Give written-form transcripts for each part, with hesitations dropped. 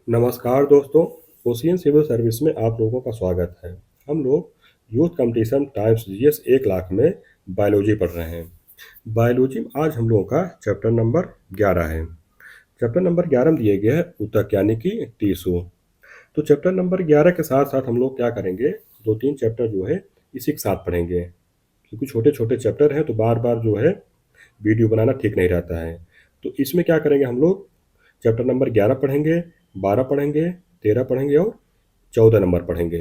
नमस्कार दोस्तों, ocean civil service में आप लोगों का स्वागत है। हम लोग youth competition times GS 1 lakh में बायोलॉजी पढ़ रहे हैं। बायोलॉजी में आज हम लोगों का चैप्टर नंबर 11 है। चैप्टर नंबर 11 में दिए गए है ऊतक यानी कि टिश्यू। तो चैप्टर नंबर 11 के साथ साथ हम लोग क्या करेंगे, 2-3 चैप्टर जो है इसी के साथ पढ़ेंगे, क्योंकि छोटे छोटे चैप्टर हैं तो बार बार जो है वीडियो बनाना ठीक नहीं रहता है। तो इसमें क्या करेंगे, हम लोग चैप्टर नंबर 11 पढ़ेंगे, 12 पढ़ेंगे, 13 पढ़ेंगे और 14 नंबर पढ़ेंगे।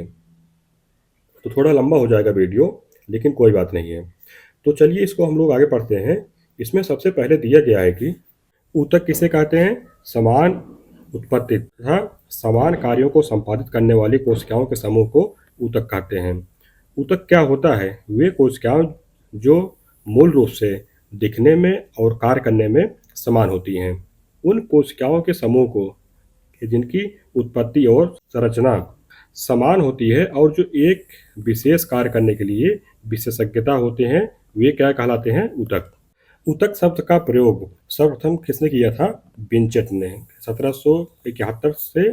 तो थोड़ा लंबा हो जाएगा वीडियो, लेकिन कोई बात नहीं है। तो चलिए इसको हम लोग आगे पढ़ते हैं। इसमें सबसे पहले दिया गया है कि ऊतक किसे कहते हैं। समान उत्पत्ति तथा समान कार्यों को संपादित करने वाली कोशिकाओं के समूह को ऊतक कहते हैं। ऊतक क्या होता है, वे कोशिकाएं जो मूल रूप से दिखने में और कार्य करने में समान होती हैं। उन कोशिकाओं के समूह को जिनकी उत्पत्ति और संरचना समान होती है और जो एक विशेष कार्य करने के लिए विशेषज्ञता होते हैं, वे क्या कहलाते हैं, ऊतक। ऊतक शब्द का प्रयोग सर्वप्रथम किसने किया था, विंचेट ने। 1771 से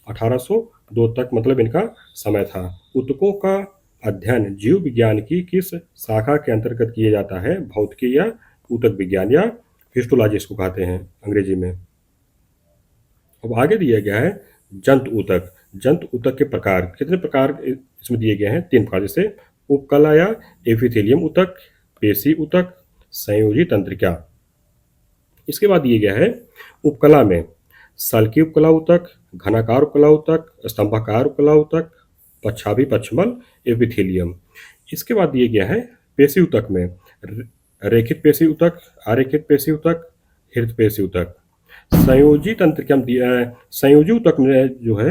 1802 तक मतलब इनका समय था। ऊतकों का अध्ययन जीव विज्ञान की किस शाखा के अंतर्गत किया जाता है, भौतिकी या ऊतक विज्ञान या हिस्टोलॉजी इसको कहते हैं अंग्रेजी में। अब आगे दिया गया है जंतु ऊतक। जंतु ऊतक के प्रकार, कितने प्रकार इसमें दिए गए हैं, 3 प्रकार, जैसे उपकला या एपिथेलियम ऊतक, पेशी ऊतक, संयोजी तंत्रिका। इसके बाद दिया गया है उपकला में सल्की उपकला ऊतक, घनाकार उपकला ऊतक, स्तंभाकार उपकला ऊतक, पच्छाभी पच्छमल एपिथेलियम। इसके बाद दिया गया है पेशी ऊतक में रेखित पेशी ऊतक, अरेखित पेशी ऊतक, हृत पेशी ऊतक। संयोजी तंत्रिका दिया है। संयोजी ऊतक में जो है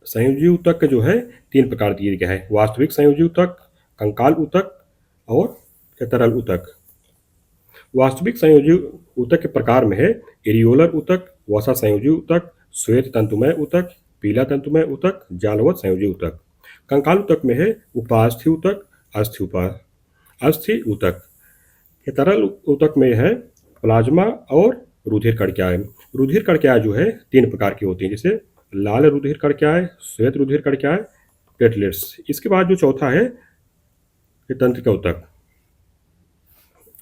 संयोजी ऊतक के जो है 3 प्रकार दिए गए हैं, वास्तविक संयोजी ऊतक, कंकाल ऊतक और तरल ऊतक। वास्तविक संयोजी ऊतक के प्रकार में है एरियोलर ऊतक, वसा संयोजी ऊतक, श्वेत तंतुमय ऊतक, पीला तंतुमय ऊतक, जालवत संयोजी ऊतक। कंकाल ऊतक में है उपास्थि ऊतक, अस्थि ऊतक। तरल ऊतक में है प्लाज्मा और रुधिर कणिकाएं। रुधिर कणिकाएं जो है 3 प्रकार की होती हैं, जैसे लाल रुधिर कणिकाएं, श्वेत रुधिर कणिकाएं, प्लेटलेट्स। इसके बाद जो चौथा है तंत्रिका ऊतक।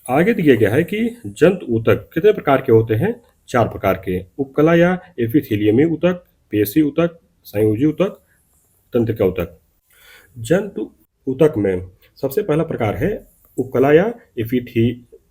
आगे दिया गया है कि जंतु ऊतक कितने प्रकार के होते हैं, 4 प्रकार के। उपकला या एपिथेलियमी ऊतक, पेशी ऊतक, संयोजी ऊतक, तंत्रिका ऊतक। जंतु ऊतक में सबसे पहला प्रकार है उपकला या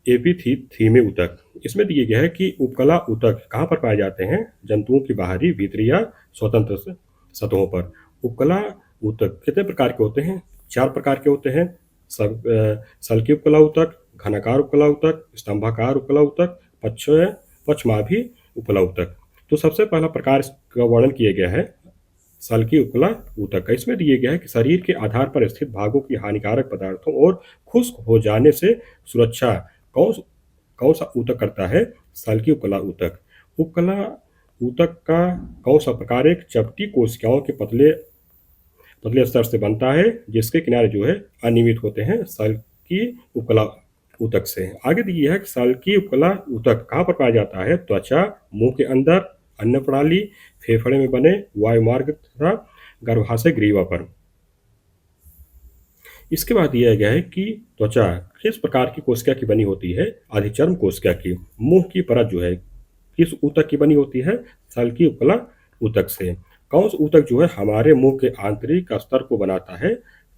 एपिथीलियमी ऊतक। इसमें दिया गया है कि उपकला ऊतक कहाँ पर पाए जाते हैं, जंतुओं की बाहरी, भीतरी या स्वतंत्र सतहों पर। उपकला ऊतक कितने प्रकार के होते हैं, 4 प्रकार के होते हैं। सल्की उपकला ऊतक, घनाकार उपकला ऊतक, स्तंभाकार उपकला ऊतक, पक्षमाभी उपकला ऊतक। तो सबसे पहला प्रकार का वर्णन किया गया है सल्की उपकला ऊतक का। इसमें दिया गया है कि शरीर के आधार पर स्थित भागों की हानिकारक पदार्थों और खुश्क हो जाने से सुरक्षा कौन सा ऊतक करता है, सल्की उपकला ऊतक। उपकला ऊतक का कौन सा प्रकार एक चपटी कोशिकाओं के पतले स्तर से बनता है, जिसके किनारे जो है अनियमित होते हैं, सल्की उपकला ऊतक से। आगे दिया है कि सल्की उपकला ऊतक कहाँ पर पाया जाता है, त्वचा, मुंह के अंदर, अन्न प्रणाली, फेफड़े में बने वायुमार्ग तथा गर्भाशय ग्रीवा पर। इसके बाद दिया गया है कि त्वचा किस प्रकार की कोशिका की बनी होती है, अधिचर्म कोशिका की। मुंह की परत जो है किस ऊतक की बनी होती है, सल्की उपकला ऊतक से। कौन सा ऊतक जो है हमारे मुंह के आंतरिक स्तर को बनाता है,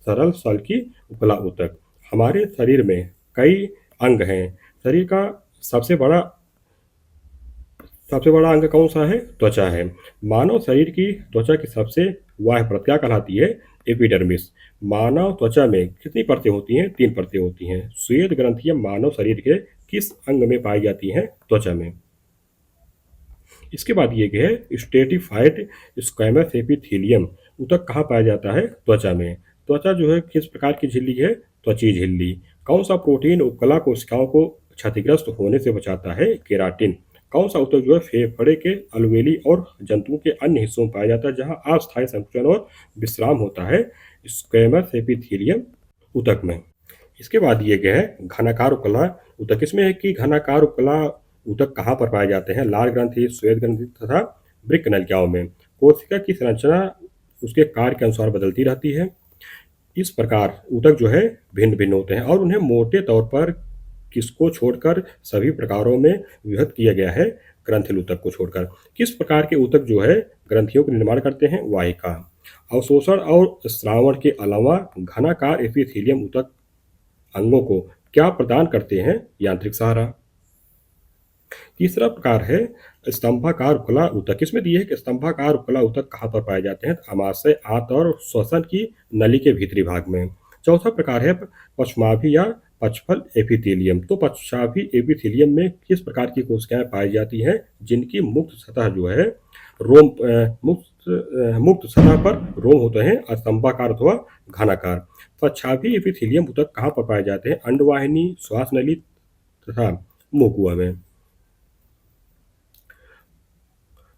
सरल सल्की उपकला ऊतक। हमारे शरीर में कई अंग हैं। शरीर का सबसे बड़ा अंग कौन सा है, त्वचा है। मानव शरीर की त्वचा की सबसे बाह्य परत क्या कहलाती है, एपिडर्मिस। मानव त्वचा में कितनी परतें होती हैं, 3 परतें होती हैं। श्वेत ग्रंथियां मानव शरीर के किस अंग में पाई जाती हैं, त्वचा में। इसके बाद ये गए है स्ट्रेटिफाइड स्क्वैमस एपिथेलियम ऊतक कहाँ पाया जाता है, त्वचा में। त्वचा जो है किस प्रकार की झिल्ली है, त्वची झिल्ली। कौन सा प्रोटीन उपकला कोशिकाओं को क्षतिग्रस्त होने से बचाता है, केराटिन। कौन सा ऊतक जो है फेफड़े के अलवेली और जंतुओं के अन्य हिस्सों में पाया जाता है, जहां अस्थायी संकुचन और विश्राम होता है, स्क्वैमस एपिथेलियम ऊतक में। इसके बाद दिए गए हैं घनाकार उपकला ऊतक। इसमें है कि घनाकार उपकला ऊतक कहाँ पर पाए जाते हैं? लाल ग्रंथि, श्वेत ग्रंथि तथा वृक्क नलिकाओं में। कोशिका की संरचना उसके कार्य के अनुसार बदलती रहती है। इस प्रकार ऊतक जो है भिन्न भिन्न होते हैं और उन्हें मोटे तौर पर किसको छोड़कर सभी प्रकारों में विभक्त किया गया है? ग्रंथिल ऊतक को छोड़कर। किस प्रकार के ऊतक जो है ग्रंथियों का निर्माण करते हैं? वाहिका। अवशोषण और श्रावण के अलावा घनाकार एपिथेलियम ऊतक अंगों को क्या प्रदान करते हैं? यांत्रिक सहारा। तीसरा प्रकार है स्तंभाकार उपकला ऊतक। इसमें दिए है कि स्तंभाकार उपकला ऊतक कहाँ पर पाए जाते हैं? आमाशय, आंत और श्वसन की नली के भीतरी भाग में। चौथा प्रकार है पश्चमाभि या पक्षफल एपिथेलियम। तो पक्षाभि एपिथेलियम में किस प्रकार की कोशिकाएं पाई जाती हैं जिनकी मुक्त सतह जो है रोम मुक्त सतह पर रोम होते हैं स्तंभाकार अथवा घनाकार। पक्षाभि एपिथेलियम ऊतक कहाँ पर पाए जाते हैं? अंडवाहिनी, श्वास नली तथा मुंह में।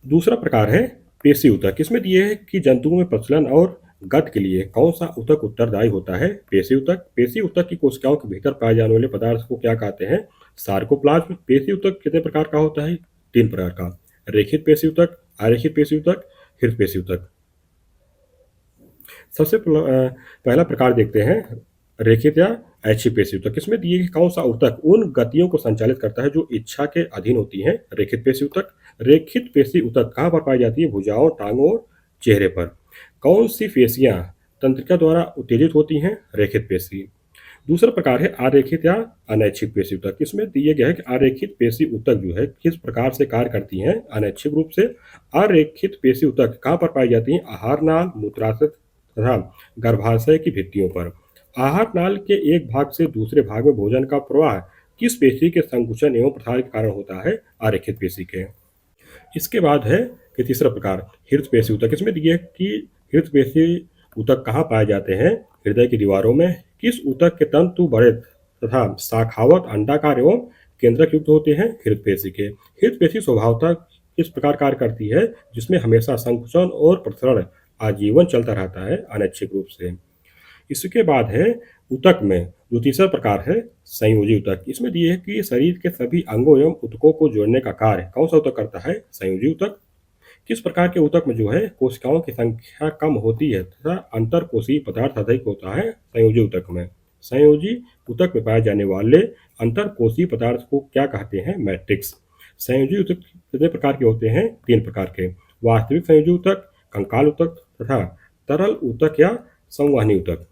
दूसरा प्रकार है पेशी ऊतक। इसमें दिए है कि जंतुओं में प्रचलन और गत के लिए कौन सा ऊतक उत्तरदायी होता है? पेशी ऊतक। पेशी ऊतक की कोशिकाओं के भीतर पाए जाने वाले पदार्थ को क्या कहते हैं? सार्कोप्लाज्म। पेशी ऊतक कितने प्रकार का होता है? 3 प्रकार का। रेखित पेशी ऊतक, अरेखित पेशी ऊतक, हृत पेशी ऊतक। सबसे पहला प्रकार देखते हैं रेखित या ऐच्छिक पेशी ऊतक। इसमें दिए कि कौन सा ऊतक उन गतियों को संचालित करता है जो इच्छा के अधीन होती हैं? रेखित पेशी ऊतक। रेखित पेशी ऊतक कहाँ पर पाई जाती है? भुजाओं, टांगों और चेहरे पर। कौन सी पेशियां तंत्रिका द्वारा उत्तेजित होती हैं? रेखित पेशी। दूसरा प्रकार है आरेखित या अनैच्छिक पेशी ऊतक। इसमें दिए गया है कि आरेखित पेशी ऊतक जो है किस प्रकार से कार्य करती हैं? अनैच्छिक रूप से। आरेखित पेशी ऊतक कहाँ पर पाई जाती हैं? आहार नाल, मूत्राशय तथा गर्भाशय की भित्तियों पर। आहार नाल के एक भाग से दूसरे भाग में भोजन का प्रवाह किस पेशी के संकुचन एवं प्रसार के कारण होता है? आरेखित पेशी के। इसके बाद है कि तीसरा प्रकार हृत पेशी ऊतक। इसमें दिए कि हृत पेशी ऊतक कहाँ पाए जाते हैं? हृदय की दीवारों में। किस ऊतक के तंतु बड़े तथा शाखावत, अंडाकार एवं केंद्रक युक्त होते हैं? हृत पेशी के। हृत पेशी स्वभावतः किस प्रकार कार्य करती है? जिसमें हमेशा संकुचन और प्रसरण आजीवन चलता रहता है, अनैच्छिक रूप से। इसके बाद है ऊतक में जो तीसरा प्रकार है संयोजी ऊतक। इसमें दिए है कि शरीर के सभी अंगों एवं ऊतकों को जोड़ने का कार्य कौन सा ऊतक करता है? संयोजी ऊतक। किस प्रकार के ऊतक में जो है कोशिकाओं की संख्या कम होती है तथा अंतर कोशीय पदार्थ अधिक होता है? संयोजी ऊतक में। संयोजी ऊतक में पाए जाने वाले अंतर कोशीय पदार्थ को क्या कहते हैं? मैट्रिक्स। संयोजी ऊतक कितने प्रकार के होते हैं? 3 प्रकार के। वास्तविक संयोजी ऊतक, कंकाल ऊतक तथा तरल ऊतक या संवहनी ऊतक।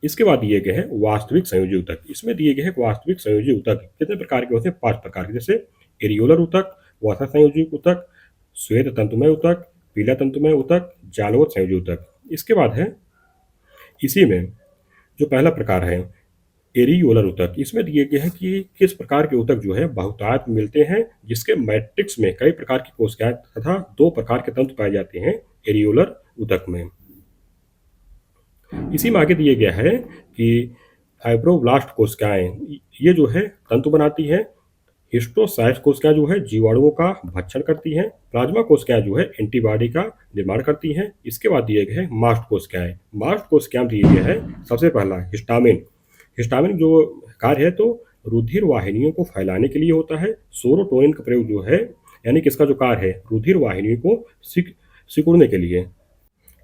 इसके बाद दिए गए हैं वास्तविक संयोजी ऊतक। इसमें दिए गए हैं वास्तविक संयोजी ऊतक कितने प्रकार के होते हैं? 5 प्रकार के। जैसे एरियोलर ऊतक, वसा संयोजी ऊतक, श्वेत तंतुमय ऊतक, पीला तंतुमय ऊतक, जालवत संयोजी ऊतक। इसके बाद है इसी में जो पहला प्रकार है एरियोलर ऊतक। इसमें दिए गए हैं कि किस प्रकार के ऊतक जो है बहुतायत में मिलते हैं जिसके मैट्रिक्स में कई प्रकार की कोशिकाएं तथा 2 प्रकार के तंतु पाए जाते हैं एरियोलर ऊतक में। इसी में आगे दिए गया है कि फाइब्रोब्लास्ट कोशिकाएं ये जो है तंतु बनाती हैं। हिस्टोसाइट्स कोशिकाएं जो है जीवाणुओं का भक्षण करती हैं। प्लाज्मा कोशिकाएं जो है एंटीबॉडी का निर्माण करती हैं। इसके बाद दिए गए हैं मास्ट कोशिकाएं। मास्ट कोशिकाएं दिए गए हैं सबसे पहला हिस्टामिन। हिस्टामिन जो कार्य है तो रुधिर वाहिनियों को फैलाने के लिए होता है। सेरोटोनिन का प्रयोग जो है यानी कि इसका जो कार्य है रुधिर वाहिनियों को सिकुड़ने के लिए।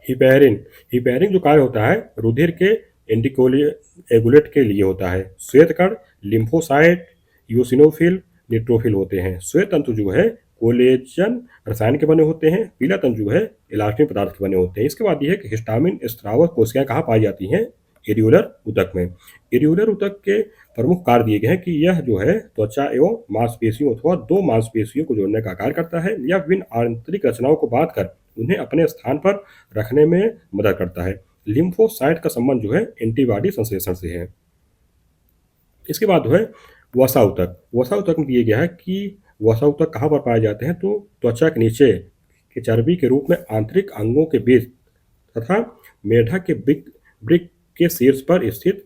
हिपैरिन। हिपैरिन जो कार्य होता है रुधिर के एंटीकोएगुलेट के लिए होता है। श्वेत कण लिम्फोसाइट, यूसिनोफिल, न्यूट्रोफिल होते हैं। श्वेत तंतु जो है कोलेजन रसायन के बने होते हैं। पीला तंतु जो है इलास्टिन पदार्थ के बने होते हैं। इसके बाद यह है कि हिस्टामिन स्रावक कोशिकाएं कहाँ पाई जाती हैं? एरियोलर ऊतक में। एरियोलर ऊतक के प्रमुख कार्य दिए गए हैं कि यह जो है त्वचा एवं मांसपेशियों अथवा 2 मांसपेशियों को जोड़ने का कार्य करता है। यह विभिन्न आंतरिक रचनाओं को बांधकर उन्हें अपने स्थान पर रखने में मदद करता है। लिम्फोसाइट का संबंध जो है एंटीबॉडी संश्लेषण से है। इसके बाद जो है वसा ऊतक। वसा ऊतक में दिया गया है कि वसा ऊतक कहाँ पर पाए जाते हैं? तो त्वचा के नीचे के चर्बी के रूप में आंतरिक अंगों के बीच तथा मेढक के वृक्क के शीर्ष पर स्थित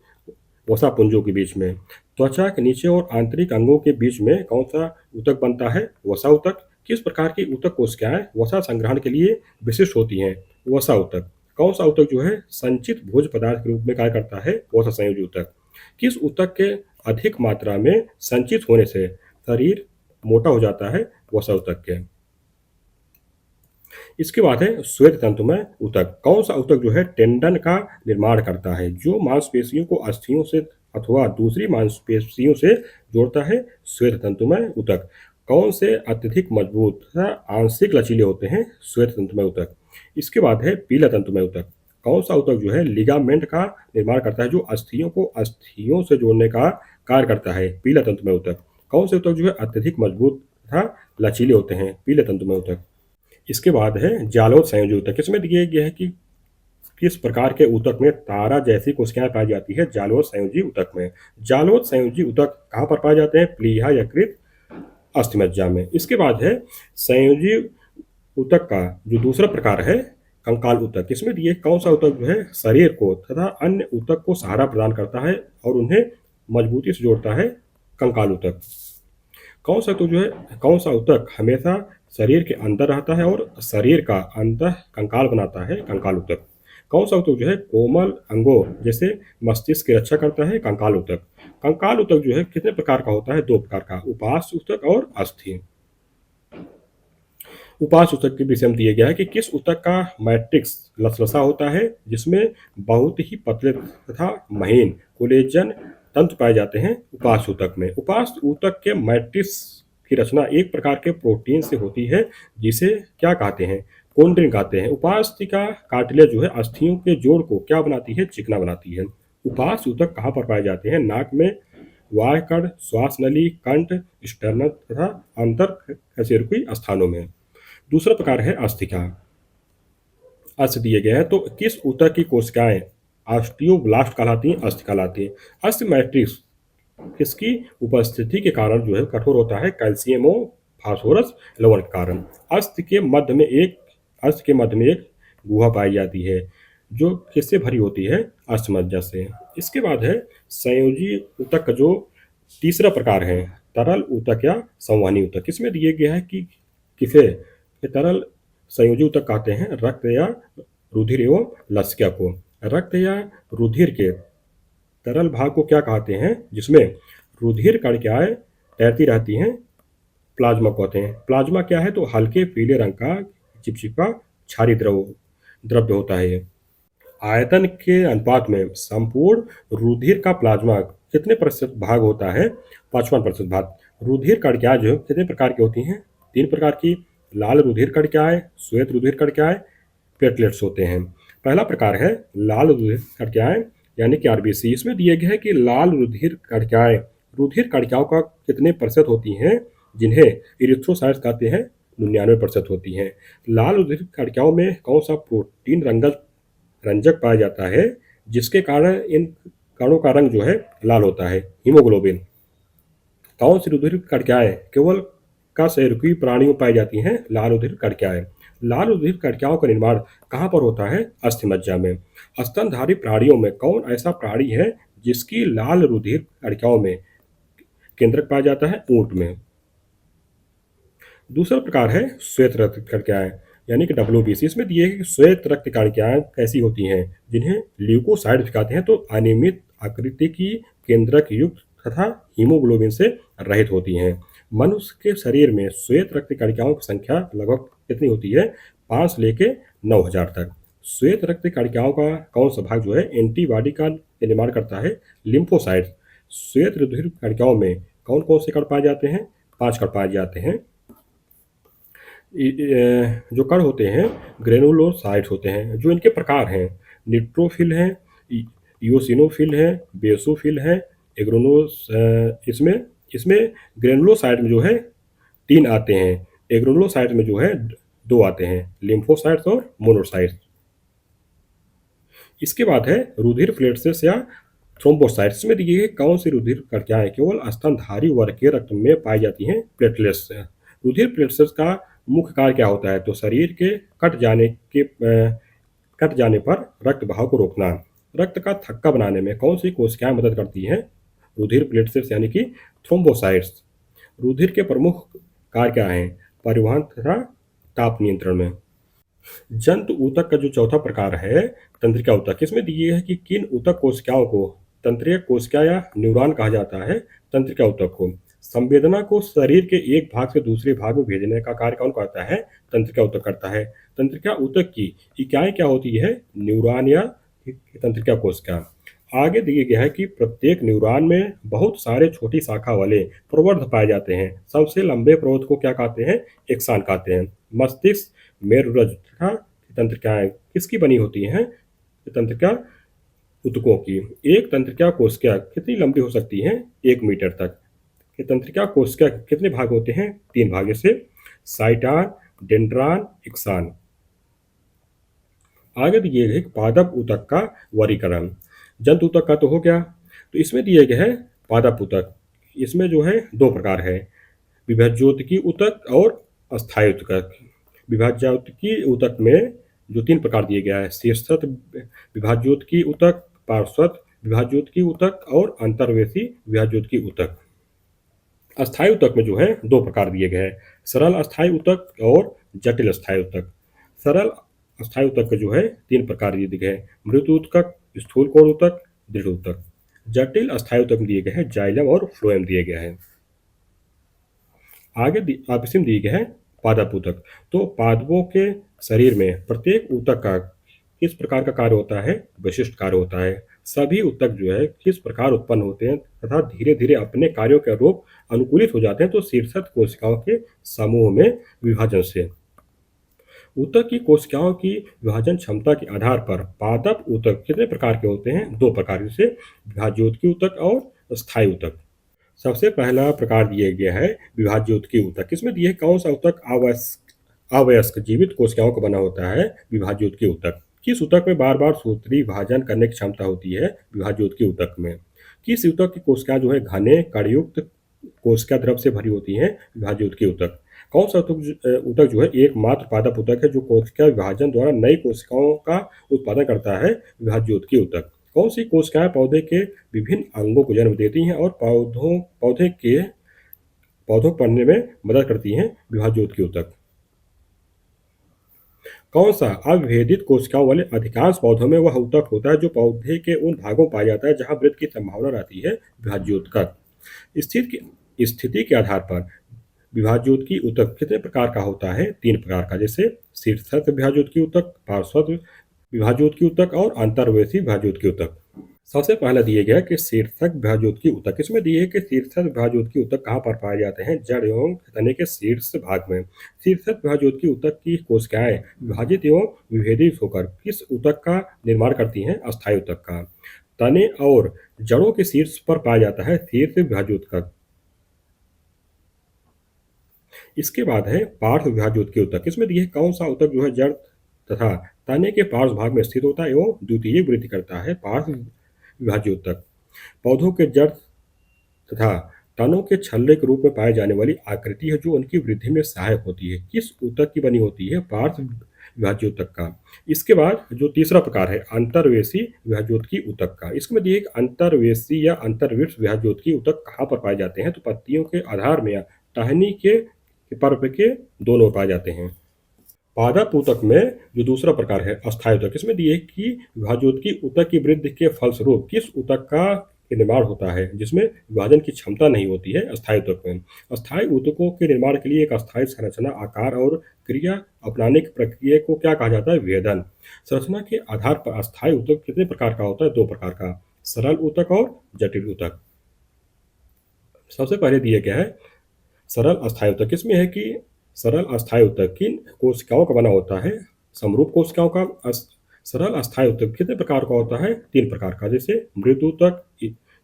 वसापुंजों के बीच में। त्वचा के नीचे और आंतरिक अंगों के बीच में कौन सा ऊतक बनता है? वसा ऊतक। किस प्रकार की ऊतक कोशिकाएं वसा संग्रहण के लिए विशिष्ट होती हैं? वसा ऊतक। कौन सा ऊतक जो है संचित भोज्य पदार्थ के रूप में कार्य करता है? वसा संयोजी ऊतक। किस ऊतक के अधिक मात्रा में संचित होने से शरीर मोटा हो जाता है वसा ऊतक के। इसके बाद है श्वेत तंतुमय ऊतक। कौन सा ऊतक जो है टेंडन का निर्माण करता है, जो मांसपेशियों को अस्थियों से अथवा दूसरी मांसपेशियों से जोड़ता है? श्वेत तंतुमय ऊतक। कौन से अत्यधिक मजबूत तथा आंशिक लचीले होते हैं? श्वेत तंतुमय ऊतक। इसके बाद है पीला तंतुमय ऊतक। कौन सा ऊतक जो है लिगामेंट का निर्माण करता है, जो अस्थियों को अस्थियों से जोड़ने का कार्य करता है? पीला तंतुमय ऊतक। कौन से ऊतक जो है अत्यधिक मजबूत तथा लचीले होते हैं? पीले तंतुमय ऊतक। इसके बाद है जालोद संयोजी ऊतक। इसमें दिया गया है कि किस प्रकार के ऊतक में तारा जैसी कोशिकाएं पाई जाती है? जालोद संयोजी ऊतक में। जालोद संयोजी ऊतक कहाँ पर पाए जाते हैं? प्लीहा यकृत अस्थिमज्जा में। इसके बाद है संयोजी ऊतक का जो दूसरा प्रकार है कंकाल ऊतक। इसमें दिए कौन सा ऊतक जो है शरीर को तथा अन्य ऊतक को सहारा प्रदान करता है और उन्हें मजबूती से जोड़ता है? कंकाल ऊतक। कौन सा ऊतक हमेशा शरीर के अंदर रहता है और शरीर का अंतः कंकाल बनाता है? कंकाल ऊतक। कौन सा ऊतक जो है कोमल अंगों जैसे मस्तिष्क की रक्षा करता है? कंकाल ऊतक। कंकाल ऊतक जो है कितने प्रकार का होता है? दो प्रकार का, उपास्थ्य ऊतक और अस्थि। उपास्थ्य ऊतक के विषय में दिया गया है कि किस ऊतक का मैट्रिक्स लसलसा होता है, जिसमें बहुत ही पतले तथा महीन कोलेजन तंतु पाए जाते हैं? उपास्थ्य ऊतक में। उपास्थ्य ऊतक के मैट्रिक्स की रचना एक प्रकार के प्रोटीन से होती है, जिसे क्या कहते हैं? कोंड्रिन कहते हैं। उपास्थ्य का कार्टिलेज जो है अस्थियों के जोड़ को क्या बनाती है? चिकना बनाती है। उपास्थ्य ऊतक कहाँ पर पाए जाते हैं? नाक में, वायकड़, श्वास नली, कंठ, स्टर्नम तथा अंतर कशेरुकी स्थानों में। दूसरा प्रकार है अस्थिका। अस्थि दिए गए हैं तो किस ऊतक की कोशिकाएं ऑस्टियोब्लास्ट कहलाती हैं? अस्थि कहलाती हैं। अस्थि मैट्रिक्स किसकी उपस्थिति के कारण जो है कठोर होता है? कैल्शियम और फास्फोरस लवण के कारण। अस्थि के मध्य में एक गुहा पाई जाती है, जो किससे भरी होती है? अस्थिमज्जा से। इसके बाद है संयोजी ऊतक का जो तीसरा प्रकार है तरल ऊतक या संवहनी ऊतक। इसमें दिए गया है कि किसे तरल संयोजी ऊतक कहते हैं? रक्त या रुधिर एवं लसिका को। रक्त या रुधिर के तरल भाग को क्या कहते हैं, जिसमें रुधिर कणिकाएं तैरती रहती हैं? प्लाज्मा कहते हैं। प्लाज्मा क्या है? तो हल्के पीले रंग का चिपचिपा क्षारीय द्रव्य होता है। आयतन के अनुपात में संपूर्ण रुधिर का प्लाज्मा कितने प्रतिशत भाग होता है? 55% भाग। रुधिर कणिकाएं जो कितने प्रकार की होती हैं? 3 प्रकार की, लाल रुधिर कणिकाएं, श्वेत रुधिर कणिकाएं, प्लेटलेट्स होते हैं। पहला प्रकार है लाल रुधिर कणिकाएं यानी कि आरबीसी। इसमें दिए गए है कि लाल रुधिर कणिकाएं रुधिर कणिकाओं का कितने प्रतिशत होती हैं, जिन्हें इरिथ्रोसाइट्स कहते हैं? 99% होती हैं। लाल रुधिर कणिकाओं में कौन सा प्रोटीन रंजक पाया जाता है, जिसके कारण इन कणों का रंग जो है लाल होता है? हीमोग्लोबिन। कौन सी रुधिर कणिकाएं केवल कशेरुकी प्राणियों पाई जाती हैं? लाल रुधिर कणिकाएं। लाल रुधिर कणिकाओं का निर्माण कहाँ पर होता है? अस्थिमज्जा में। स्तनधारी प्राणियों में कौन ऐसा प्राणी है जिसकी लाल रुधिर कणिकाओं में केंद्रक पाया जाता है? ऊंट में। दूसरा प्रकार है श्वेत रक्त कणिकाएं यानी कि WBC। इसमें दिए है कि श्वेत रक्त कणिकाएं कैसी होती हैं, जिन्हें ल्यूकोसाइड कहते हैं? तो अनियमित आकृति की केंद्रक युक्त तथा हीमोग्लोबिन से रहित होती हैं। मनुष्य के शरीर में श्वेत रक्त कणिकाओं की संख्या लगभग कितनी होती है? 5 से लेके 9,000 तक। श्वेत रक्त कणिकाओं का कौन सा भाग जो है एंटीबॉडी का निर्माण करता है? लिम्फोसाइट्स। श्वेत रुधिर कणिकाओं में कौन कौन से कण पाए जाते हैं? 5 कण पाए जाते हैं। जो कण होते हैं ग्रेनुलोसाइट्स होते हैं, जो इनके प्रकार हैं न्यूट्रोफिल हैं, इयोसिनोफिल हैं, बेसोफिल हैं, एग्रोनोस। इसमें ग्रेनुलोसाइट में जो है 3 आते हैं, एग्रोनोसाइट में जो है 2 आते हैं, लिम्फोसाइट्स और मोनोसाइट्स। इसके बाद है रुधिर प्लेटलेट्स या थ्रोम्बोसाइट्स में दिए कौन सी रुधिर कणिकाएं केवल स्तनधारी वर्ग के रक्त में पाई जाती हैं? प्लेटलेट्स। रुधिर प्लेटलेट्स का मुख्य कार्य क्या होता है? तो शरीर के कट जाने पर रक्त बहाव को रोकना। रक्त का थक्का बनाने में कौन सी कोशिकाएं मदद करती हैं? रुधिर प्लेटलेट्स यानी कि थ्रोम्बोसाइट्स। रुधिर के प्रमुख कार्य क्या हैं? परिवहन तथा ताप नियंत्रण में। जंतु ऊतक का जो चौथा प्रकार है तंत्रिका ऊतक। इसमें दिए है कि किन ऊतक कोशिकाओं को तंत्रिका कोशिका या न्यूरॉन कहा जाता है? तंत्रिका ऊतक को। संवेदना को शरीर के एक भाग से दूसरे भाग में भेजने का कार्य कौन करता है? तंत्रिका ऊतक करता है। तंत्रिका ऊतक की इकाई क्या होती है? न्यूरॉन या तंत्रिका कोशिका। आगे दिया गया है कि प्रत्येक न्यूरॉन में बहुत सारे छोटी शाखा वाले प्रवर्ध पाए जाते हैं। सबसे लंबे प्रवर्ध को क्या कहते हैं? एक्सान कहते हैं। मस्तिष्क, मेरुरज्जु तथा तंत्रिकाएं किसकी बनी होती हैं? तंत्रिका ऊतकों की। एक तंत्रिका कोशिका कितनी लंबी हो सकती है? 1 मीटर तक। ये तंत्रिका कोशिका के कितने भाग होते हैं? 3 भाग, जैसे साइटान, डेंड्रान, एक्सान। आगे दिए गए पादप ऊतक का वर्गीकरण। जंतु ऊतक का तो हो गया, तो इसमें दिए गए हैं पादप ऊतक। इसमें जो है 2 प्रकार है, विभाज्योतकी ऊतक और अस्थायी ऊतक। विभाज्योतकी ऊतक में जो 3 प्रकार दिए गया है, शीर्षस्थ विभाज्योतकी ऊतक, पार्श्वस्थ विभाज्योतकी ऊतक और अंतर्वेशी विभाज्योतकी ऊतक। अस्थायी ऊतक में जो है 2 प्रकार दिए गए हैं, सरल अस्थायी ऊतक और जटिल अस्थायी ऊतक। सरल अस्थायी ऊतक के जो है 3 प्रकार दिए गए हैं, मृत ऊतक, स्थूल कोण ऊतक, दृढ़ ऊतक। जटिल अस्थायी ऊतक में दिए गए हैं जाइलम और फ्लोएम दिए गए हैं। आगे आप इसमें दिए गए हैं पादप ऊतक। तो पादपों के शरीर में प्रत्येक ऊतक का किस प्रकार का कार्य होता है? विशिष्ट कार्य होता है। सभी ऊतक जो है किस प्रकार उत्पन्न होते हैं तथा धीरे धीरे अपने कार्यों के अनुरूप अनुकूलित हो जाते हैं? तो शीर्षस्थ कोशिकाओं के समूह में विभाजन से। ऊतक की कोशिकाओं की विभाजन क्षमता के आधार पर पादप ऊतक कितने प्रकार के होते हैं? 2 प्रकार, जैसे विभाज्योतकी ऊतक और स्थायी ऊतक। सबसे पहला प्रकार दिया गया है विभाज्योतकी ऊतक। इसमें दिए कौन सा ऊतक अवयस्क जीवित कोशिकाओं का बना होता है? विभाज्योतकी ऊतक। किस ऊतक में बार बार सूत्री विभाजन करने की क्षमता होती है? विभाज्योतकी ऊतक में। किस ऊतक की कोशिकाएं जो है घने कणयुक्त कोशिका द्रव से भरी होती हैं? विभाज्योतकी ऊतक। कौन सा ऊतक जो है एकमात्र पादप ऊतक है जो कोशिका विभाजन द्वारा नई कोशिकाओं का उत्पादन करता है? विभाज्योतकी ऊतक। कौन सी कोशिकाएं पौधे के विभिन्न अंगों को जन्म देती हैं और पौधों पढ़ने में मदद करती हैं? विभाज्योतकी ऊतक। कौन सा अविभेदित कोशिकाओं वाले अधिकांश पौधों में वह ऊतक होता है जो पौधे के उन भागों में पाया जाता है जहां वृद्धि की संभावना रहती है? विभाज्योतक। स्थिति के आधार पर विभाज्योतकी ऊतक कितने प्रकार का होता है? 3 प्रकार का, जैसे शीर्षस्थ विभाज्योतकी ऊतक, पार्श्वस्थ विभाज्योतकी ऊतक और अंतर्वेशी विभाज्योतकी ऊतक। सबसे पहला दिए गया कि शीर्षक विभाज्योतकी ऊतक। इसमें दिए कि शीर्षक विभाज्योतकी ऊतक कहाँ पर पाए जाते हैं? जड़ एवं तने के शीर्ष भाग में। शीर्षक विभाज्योतकी ऊतक की कोशिकाएं विभाजित एवं विभेदित होकर किस ऊतक का निर्माण करती हैं? अस्थायी ऊतक का। तने और जड़ों के शीर्ष पर पाया जाता है शीर्ष विभाज्योतक। इसके बाद है पार्श्व विभाज्योतकी ऊतक। इसमें दिए कौन सा ऊतक जो है जड़ तथा तने के पार्श्व भाग में स्थित होता है एवं द्वितीयक वृद्धि करता है? पार्श्व विभाज्योतक। पौधों के जड़ तथा तनों के छल्ले के रूप में पाए जाने वाली आकृति है जो उनकी वृद्धि में सहायक होती है, किस ऊतक की बनी होती है? पार्श्व विभाज्योतक का। इसके बाद जो तीसरा प्रकार है अंतर्वेशी विभाज्योतकी ऊतक का। इसमें दिए अंतर्वेशी या अंतर्वृक्ष विभाज्योतकी ऊतक कहाँ पर पाए जाते हैं? तो पत्तियों के आधार में या टहनी के पर्व के दोनों पाए जाते हैं। पादप ऊतक में जो दूसरा प्रकार है अस्थायी ऊतक। इसमें दिए कि विभाज्योतकी ऊतक की वृद्धि के फलस्वरूप किस ऊतक का निर्माण होता है जिसमें विभाजन की क्षमता नहीं होती है? अस्थायी ऊतक में। अस्थायी ऊतकों के निर्माण के लिए एक अस्थायी संरचना, आकार और क्रिया अपनाने की प्रक्रिया को क्या कहा जाता है? विभेदन। संरचना के आधार पर अस्थायी ऊतक कितने प्रकार का होता है? 2 प्रकार का, सरल ऊतक और जटिल ऊतक। सबसे पहले दिए गया है सरल अस्थायी ऊतक। इसमें है कि सरल अस्थायी ऊतक किन कोशिकाओं का बना होता है? समरूप कोशिकाओं का। सरल अस्थायी ऊतक कितने प्रकार का होता है? 3 प्रकार का, जैसे मृत ऊतक,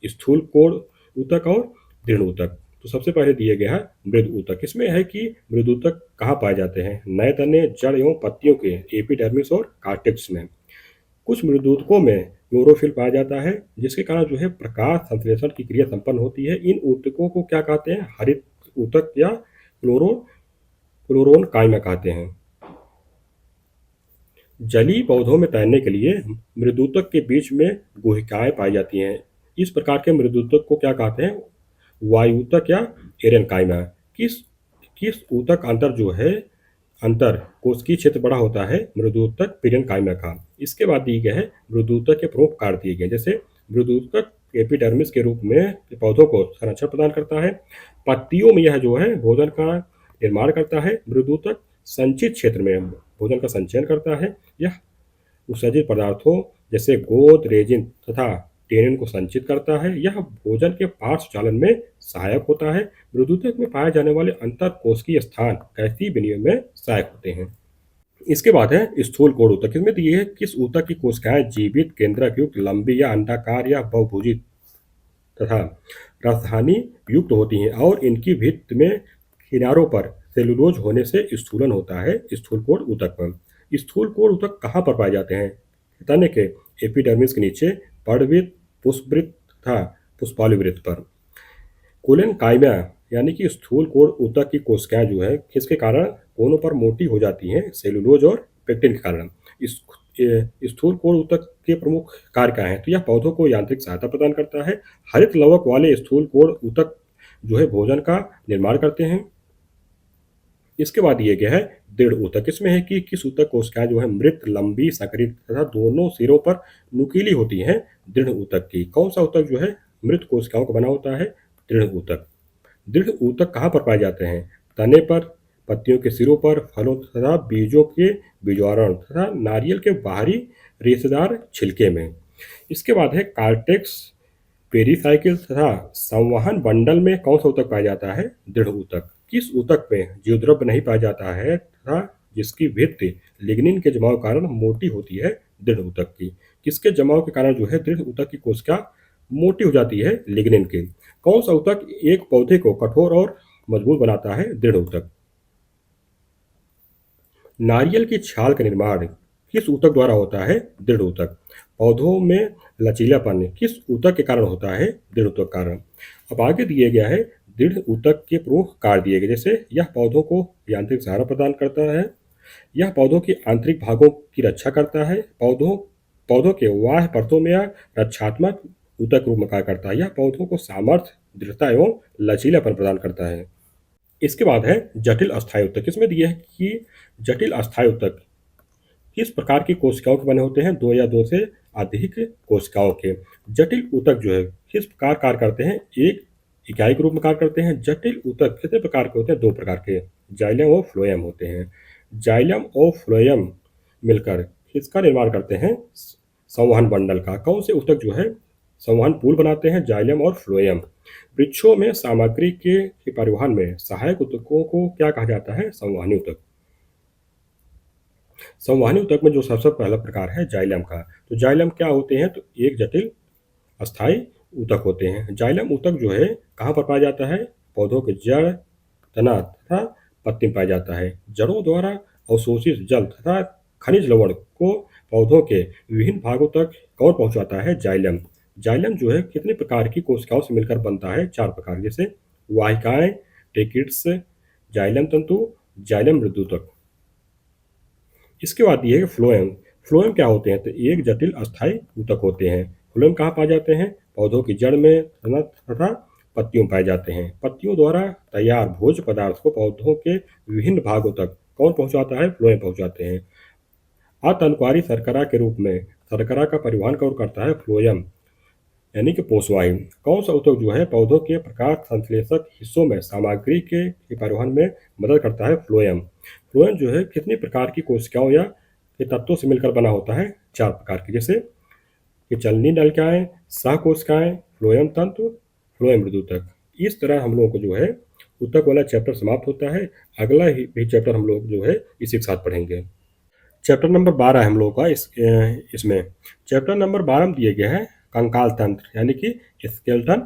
स्थूल कोण ऊतक और दृढ़ ऊतक। तो सबसे पहले दिए गया है मृद ऊतक। इसमें है कि मृद ऊतक कहाँ पाए जाते हैं? नए तने, जड़ एवं पत्तियों के एपिडर्मिस और कार्टेक्स में। कुछ मृद ऊतकों में क्लोरोफिल पाया जाता है जिसके कारण जो है प्रकाश संश्लेषण की क्रिया संपन्न होती है। इन ऊतकों को क्या कहते हैं? हरित ऊतक या क्लोरोन कायमा कहते हैं। जलीय पौधों में तैरने के लिए मृदूतक के बीच में गुहिकाएं पाई जाती हैं। इस प्रकार के मृदूतक को क्या कहते हैं? वायुतक या एरेनकाइमा। किस किस ऊतक अंतर जो है अंतर कोशिकीय क्षेत्र बड़ा होता है? मृदूतक पेरेनकाइमा का। इसके बाद दिए गए हैं मृदूतक के प्रमुख कार्य दिए गए, जैसे मृदूतक एपिडर्मिस के रूप में पौधों को संरक्षण प्रदान करता है। पत्तियों में यह जो है भोजन का निर्माण करता है। मृदुतक संचित क्षेत्र में भोजन का संचयन करता है। यह उत्सर्जित पदार्थों जैसे गोंद, रेजिन तथा टेनिन को संचित करता है। यह भोजन के पार्श्व चालन में सहायक होता है। मृदुतक में पाए जाने वाले अंतर कोशिकीय स्थान गैसीय विनिमय में सहायक होते हैं। इसके बाद है स्थूल कोण ऊतक। इसमें दिए है किस ऊतक की कोशिकाएं जीवित, केंद्रक युक्त, लंबी या अंडाकार या बहुभुजित तथा राजधानी युक्त होती हैं और इनकी भित्ति में किनारों पर सेलुलोज होने से स्थूलन होता है। स्थूल कोण ऊतक पर स्थूल कोण ऊतक कहाँ पर पाए जाते हैं? तने के एपिडर्मिस के नीचे पर्णवृत्त, पुष्पवृत्त तथा पुष्पालुवृत्त पर। कोलेनकाइमा यानी कि स्थूल कोण ऊतक की कोशिकाएं जो है किसके कारण कोनों पर मोटी हो जाती हैं? सेलुलोज और पेक्टिन के कारण। इस स्थूल कोण ऊतक के प्रमुख कार्य क्या हैं? तो यह पौधों को यांत्रिक सहायता प्रदान करता है। हरित लवक वाले स्थूल कोण ऊतक जो है भोजन का निर्माण करते हैं। इसके बाद दिए गया है दृढ़ ऊतक। इसमें है कि किस ऊतक कोशिकाएं जो है मृत, लंबी, संकरित तथा दोनों सिरों पर नुकीली होती हैं? दृढ़ ऊतक की। कौन सा ऊतक जो है मृत कोशिकाओं का बना होता है? दृढ़ ऊतक। दृढ़ ऊतक कहाँ पर पाए जाते हैं? तने पर, पत्तियों के सिरों पर, फलों तथा बीजों के बीजावरण तथा नारियल के बाहरी रेशेदार छिलके में। इसके बाद है कार्टेक्स, पेरीसाइकिल तथा संवहन बंडल में कौन सा ऊतक पाया जाता है? दृढ़ ऊतक। किस ऊतक में जीवद्रव्य नहीं पाया जाता है तथा जिसकी भित्ति लिग्निन के जमाव के कारण मोटी होती है? दृढ़ ऊतक की। किसके जमाव के कारण जो है दृढ़ ऊतक की कोशिका मोटी हो जाती है? लिग्निन के। कौन सा ऊतक एक पौधे को कठोर और मजबूत बनाता है? दृढ़ ऊतक। नारियल की छाल का निर्माण किस ऊतक द्वारा होता है? दृढ़ ऊतक। पौधों में लचीलापन किस ऊतक के कारण होता है? दृढ़ ऊतक कारण। अब आगे दिए गया है दृढ़ ऊतक के प्रमुख कार्य दिए गए, जैसे यह पौधों को यांत्रिक सहारा प्रदान करता है। यह पौधों के आंतरिक भागों की रक्षा करता है। पौधों के बाह्य परतों में यह रक्षात्मक ऊतक रूप में कार्य करता है। यह पौधों को सामर्थ्य, दृढ़ता एवं लचीलापन प्रदान करता है। इसके बाद है जटिल अस्थायी ऊतक। इसमें दिया है कि जटिल अस्थायी ऊतक किस प्रकार की कोशिकाओं के बने होते हैं? दो या दो से अधिक कोशिकाओं के। जटिल ऊतक जो है किस प्रकार कार्य करते हैं? एक इकाई के रूप में कार्य करते हैं। जटिल ऊतक कितने प्रकार के होते हैं? दो प्रकार के, जाइलम और फ्लोएम होते हैं। जाइलम और फ्लोएम मिलकर किसका निर्माण करते हैं? संवहन बंडल का। कौन से ऊतक जो है संवहन पूल बनाते हैं? जाइलम और फ्लोएम। वृक्षों में सामग्री के परिवहन में सहायक ऊतकों को क्या कहा जाता है? संवहनी ऊतक। संवहनी ऊतक में जो सबसे पहला प्रकार है जाइलम का, तो जाइलम क्या होते हैं? तो एक जटिल अस्थायी ऊतक होते हैं। जाइलम ऊतक जो है कहाँ पर पाया जाता है? पौधों के जड़, तना तथा पत्ती में पाया जाता है। जड़ों द्वारा अवशोषित जल तथा खनिज लवण को पौधों के विभिन्न भागों तक कौन पहुंचाता है? जाइलम। जाइलम जो है कितने प्रकार की कोशिकाओं से मिलकर बनता है? चार प्रकार, जैसे वाहिकाएं, टेकिड्स, जाइलम तंतु, जाइलम मृदुतक। इसके बाद ये है फ्लोएम। फ्लोएम क्या होते हैं? तो एक जटिल अस्थायी ऊतक होते हैं। फ्लोएम कहाँ पाए जाते हैं? पौधों की जड़ में तथा पत्तियों में पाए जाते हैं। पत्तियों द्वारा तैयार भोज्य पदार्थ को पौधों के विभिन्न भागों तक कौन पहुंचाता है? फ्लोएम पहुंचाते हैं। आतंकवादी शर्करा के रूप में शर्करा का परिवहन कौन करता है? फ्लोएम यानी कि पोषवायु। कौन सा ऊतक जो है पौधों के प्रकाश संश्लेषक हिस्सों में सामग्री के परिवहन में मदद करता है? फ्लोएम। फ्लोएम जो है कितनी प्रकार की कोशिकाओं या के तत्वों से मिलकर बना होता है? चार प्रकार की, जैसे कि चलनी नलिकाएं, सहकोशिकाएं, फ्लोएम तंतु, फ्लोएम मृदुतक। इस तरह हम लोगों को जो है ऊतक वाला चैप्टर समाप्त होता है। अगला भी चैप्टर हम लोग जो है इसी के साथ पढ़ेंगे। चैप्टर नंबर 12 है हम लोगों का। इसमें चैप्टर नंबर 12 में दिए गए हैं कंकाल तंत्र यानी कि स्केलेटन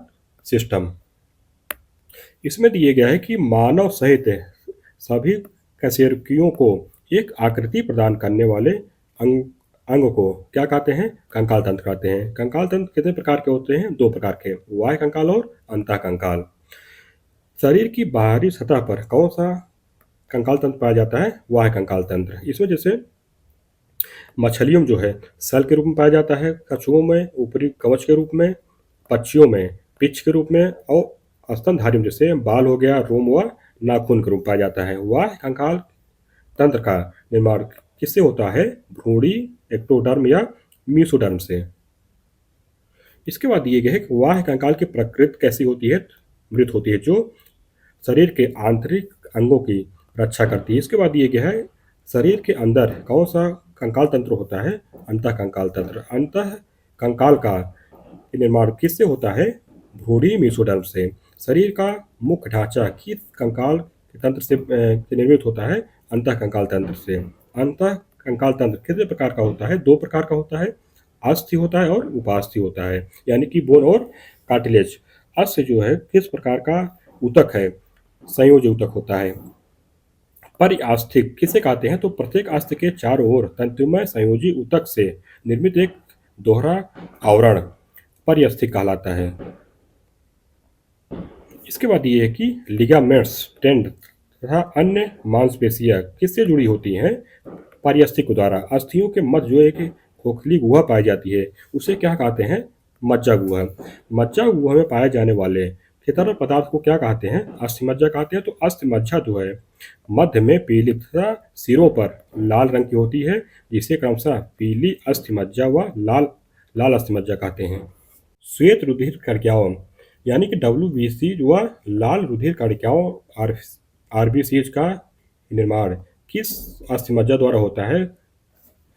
सिस्टम। इसमें दिए गया है कि मानव सहित सभी कशेरुकियों को एक आकृति प्रदान करने वाले अंग को क्या कहते हैं? कंकाल तंत्र कहते हैं। कंकाल तंत्र कितने प्रकार के होते हैं? दो प्रकार के, बाह्य कंकाल और अंतः कंकाल। शरीर की बाहरी सतह पर कौन सा कंकाल तंत्र पाया जाता है? बाह्य कंकाल तंत्र। इसमें जैसे मछलियों में जो है सेल के रूप में पाया जाता है, कछुओं में ऊपरी कवच के रूप में, पक्षियों में पिच के रूप में, और स्तनधारियों जैसे बाल हो गया, रोम व नाखून के रूप में पाया जाता है। वह कंकाल तंत्र का निर्माण किससे होता है? भ्रूणी, एक्टोडर्म या मीसोडर्म से। इसके बाद दिए गए है कि वाह कंकाल की प्रकृति कैसी होती है, मृत होती है, जो शरीर के आंतरिक अंगों की रक्षा करती है। इसके बाद दिए गया है शरीर के अंदर कौन सा कंकाल तंत्र होता है, अंतः कंकाल तंत्र। अंतः कंकाल का निर्माण किससे होता है, भ्रूणी मेसोडर्म से। शरीर का मुख्य ढांचा किस कंकाल के तंत्र से निर्मित होता है, अंतः कंकाल तंत्र से। अंतः कंकाल तंत्र कितने प्रकार का होता है, दो प्रकार का होता है, अस्थि होता है और उपास्थि होता है, यानी कि बोन और कार्टिलेज। अस्थि जो है किस प्रकार का ऊतक है, संयोजी ऊतक होता है। परिआस्थिक किसे कहते हैं, तो प्रत्येक अस्थि के चारों ओर तंतुमय संयोजी ऊतक से निर्मित एक दोहरा आवरण परिअस्थिक कहलाता है। इसके बाद ये है कि लिगामेंट्स, टेंड तथा अन्य मांसपेशियां किससे जुड़ी होती हैं, परिअस्थिक द्वारा। अस्थियों के मध्य जो एक खोखली गुहा पाई जाती है उसे क्या कहते हैं, मज्जा गुहा। मज्जा गुहा में पाए जाने वाले ठेतरल पदार्थ को क्या कहते हैं, अस्थि मज्जा कहते हैं। तो अस्थि मज्जा जो है मध्य में पीली तथा सिरों पर लाल रंग की होती है, जिसे क्रमशः पीली अस्थि मज्जा व लाल लाल अस्थि मज्जा कहते हैं। श्वेत रुधिर कणिकाओं यानी कि WBC व लाल रुधिर कणिकाओं RBCs का निर्माण किस अस्थिमज्जा द्वारा होता है,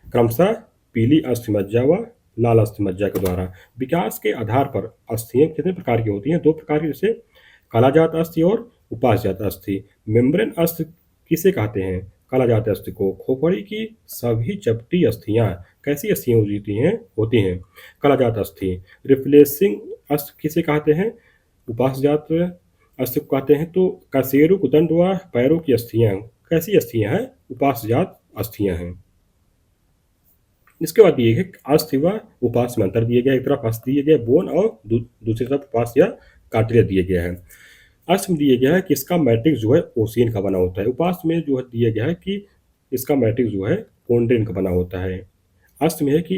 क्रमशः पीली अस्थिमज्जा व लाल अस्थिमज्जा के द्वारा। विकास के आधार पर अस्थियां कितने प्रकार की होती हैं, दो प्रकार की, जैसे कालाजात अस्थि और उपासजात अस्थि। मेम्ब्रेन अस्थि किसे कहते हैं, कालाजात अस्थि को। खोपड़ी की सभी चपटी अस्थियां कैसी अस्थियां होती हैं, कालाजात अस्थि। रिफ्लेसिंग अस्थि किसे कहते हैं, उपासजात अस्थि को कहते हैं। तो कशेरुक दंड व पैरों की अस्थियां कैसी अस्थियां हैं, उपासजात अस्थियां हैं। इसके बाद दिए गए अस्थि व उपास में अंतर दिए गए, एक तरफ अस्थि दिए गए बोन और दूसरी तरफ उपास या कार्टिलेज दिए गया है। अष्ट में दिए गया है कि इसका मैट्रिक्स जो है ओसियन का बना होता है। उपास में जो है दिया गया है कि इसका मैट्रिक्स जो है कोंड्रिन का बना होता है। अष्ट में है कि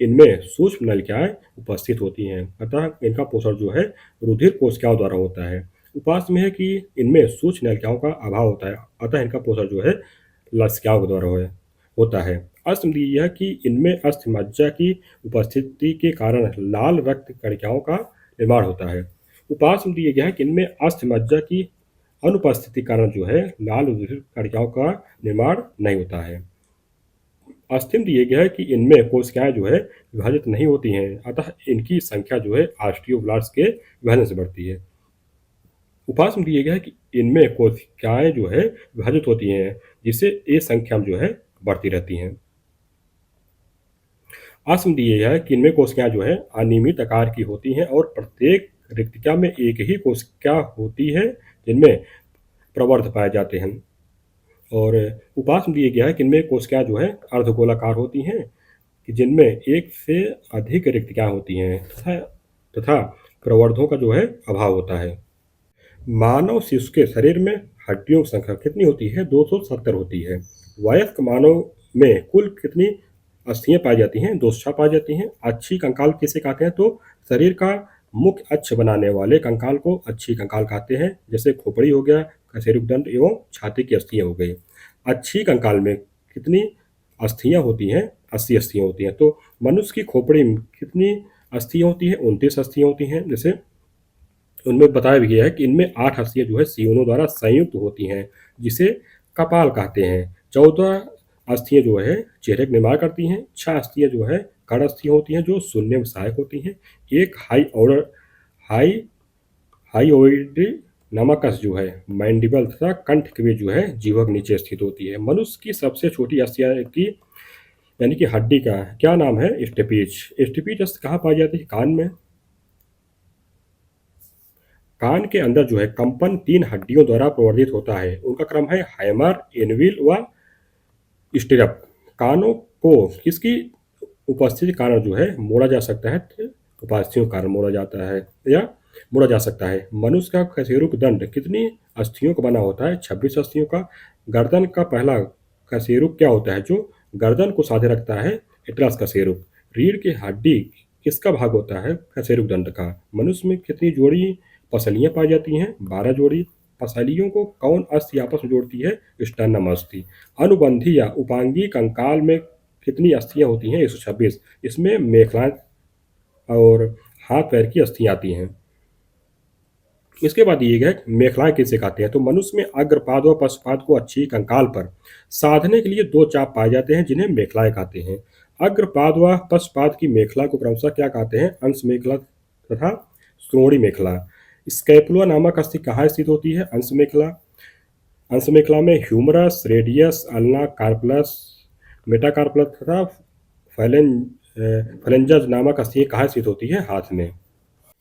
इनमें सूक्ष्म नलिकाएं उपस्थित होती हैं, अतः इनका पोषण जो है रुधिर कोशिकाओं द्वारा होता है। उपास में है कि इनमें सूक्ष्म नलिकाओं का अभाव होता है, अतः इनका पोषण जो है लसिकाओं के द्वारा होता है। अष्ट में यह कि इनमें अस्थि मज्जा की उपस्थिति के कारण लाल रक्त कणिकाओं का निर्माण होता है। उपास में दिया गया है कि इनमें अस्थि मज्जा की अनुपस्थिति के कारण जो है लाल रुधिर कणिकाओं का निर्माण नहीं होता है। अस्थि में दिया गया है कि इनमें कोशिकाएं जो है विभाजित नहीं होती हैं, अतः इनकी संख्या जो है ऑस्टियोब्लास्ट के विभाजन से बढ़ती है। उपास में दिया गया है कि इनमें कोशिकाएं जो है विभाजित होती हैं, जिससे ये संख्या जो है बढ़ती रहती हैं। अष्ट में दिया गया है कि इनमें कोशिकाएं जो है अनियमित आकार की होती हैं और प्रत्येक रिक्तिका में एक ही कोशिका होती है जिनमें प्रवर्ध पाए जाते हैं। और उपास में दिया गया है कि इनमें कोशिकाएं जो है अर्धगोलाकार होती हैं, कि जिनमें एक से अधिक रिक्तिकाएं होती हैं तथा प्रवर्धों का जो है अभाव होता है। मानव शिशु के शरीर में हड्डियों की संख्या कितनी होती है, 270 होती है। वयस्क मानव में कुल कितनी अस्थियां पाई जाती हैं, 206 पाई जाती हैं। अच्छी कंकाल किसे कहते हैं, तो शरीर का मुख्य अक्ष बनाने वाले कंकाल को अच्छी कंकाल कहते हैं, जैसे खोपड़ी हो गया, कशेरुक दंड एवं छाती की अस्थियां हो गई। अच्छी कंकाल में कितनी अस्थियां होती हैं, 80 अस्थियां होती हैं। तो मनुष्य की खोपड़ी में कितनी अस्थियां होती हैं, 29 अस्थियां होती हैं। जैसे उनमें बताया भी गया है कि इनमें 8 अस्थियां जो है सियोनों द्वारा संयुक्त होती हैं, जिसे कपाल कहते हैं। 14 अस्थियां जो है चेहरे का निर्माण करती हैं। 6 अस्थियां जो है कड़ अस्थियां होती हैं, जो सुनने में सहायक होती हैं। एक हाईओइड नमकस जो है मैंडिबल तथा कंठ के बीच जो है जीवा के नीचे स्थित होती है। मनुष्य की सबसे छोटी अस्थियां की यानी कि हड्डी का क्या नाम है, स्टेपीज। स्टेपीज अस्थि कहाँ पाई जाती है, कान में। कान के अंदर जो है कंपन 3 हड्डियों द्वारा प्रवर्धित होता है, उनका क्रम है हैमर, एनविल व स्टिरप। कानों को किसकी उपस्थिति के कारण जो है मोड़ा जा सकता है, उपास्थियों के कारण मोड़ा जाता है या मोड़ा जा सकता है। मनुष्य का कशेरुक दंड कितनी अस्थियों का बना होता है, 26 अस्थियों का। गर्दन का पहला कशेरुक क्या होता है, जो गर्दन को साधे रखता है, एट्लस कशेरुक। रीढ़ की हड्डी किसका भाग होता है, कशेरुक दंड का। मनुष्य में कितनी जोड़ी पसलियां पाई जाती हैं, 12 जोड़ी। पसलियों को कौन अस्थि आपस में जोड़ती है, स्टर्नम अस्थि। अनुबंधी या उपांगी कंकाल में कितनी अस्थियां होती हैं, 126। इसमें मेखलाएं और हाथ पैर की अस्थियां आती हैं। इसके बाद दिए गए मेखलाएं किसे कहते हैं? तो मनुष्य में अग्रपाद व पश्चपाद को अच्छी कंकाल पर साधने के लिए दो चाप पाए जाते हैं जिन्हें मेखलाएं कहते हैं। अग्रपाद व पश्चपाद की मेखला को क्रमशः क्या कहते हैं? अंश मेखला तथा श्रोणि मेखला। स्कैपुला नामक अस्थि कहाँ स्थित होती है? अंश मेखला। अंश मेखला में ह्यूमरस, रेडियस, अल्ना, कार्पलस, मेटाकार्पलस तथा फैलेंजस नामक अस्थियां कहाँ स्थित होती है? हाथ में।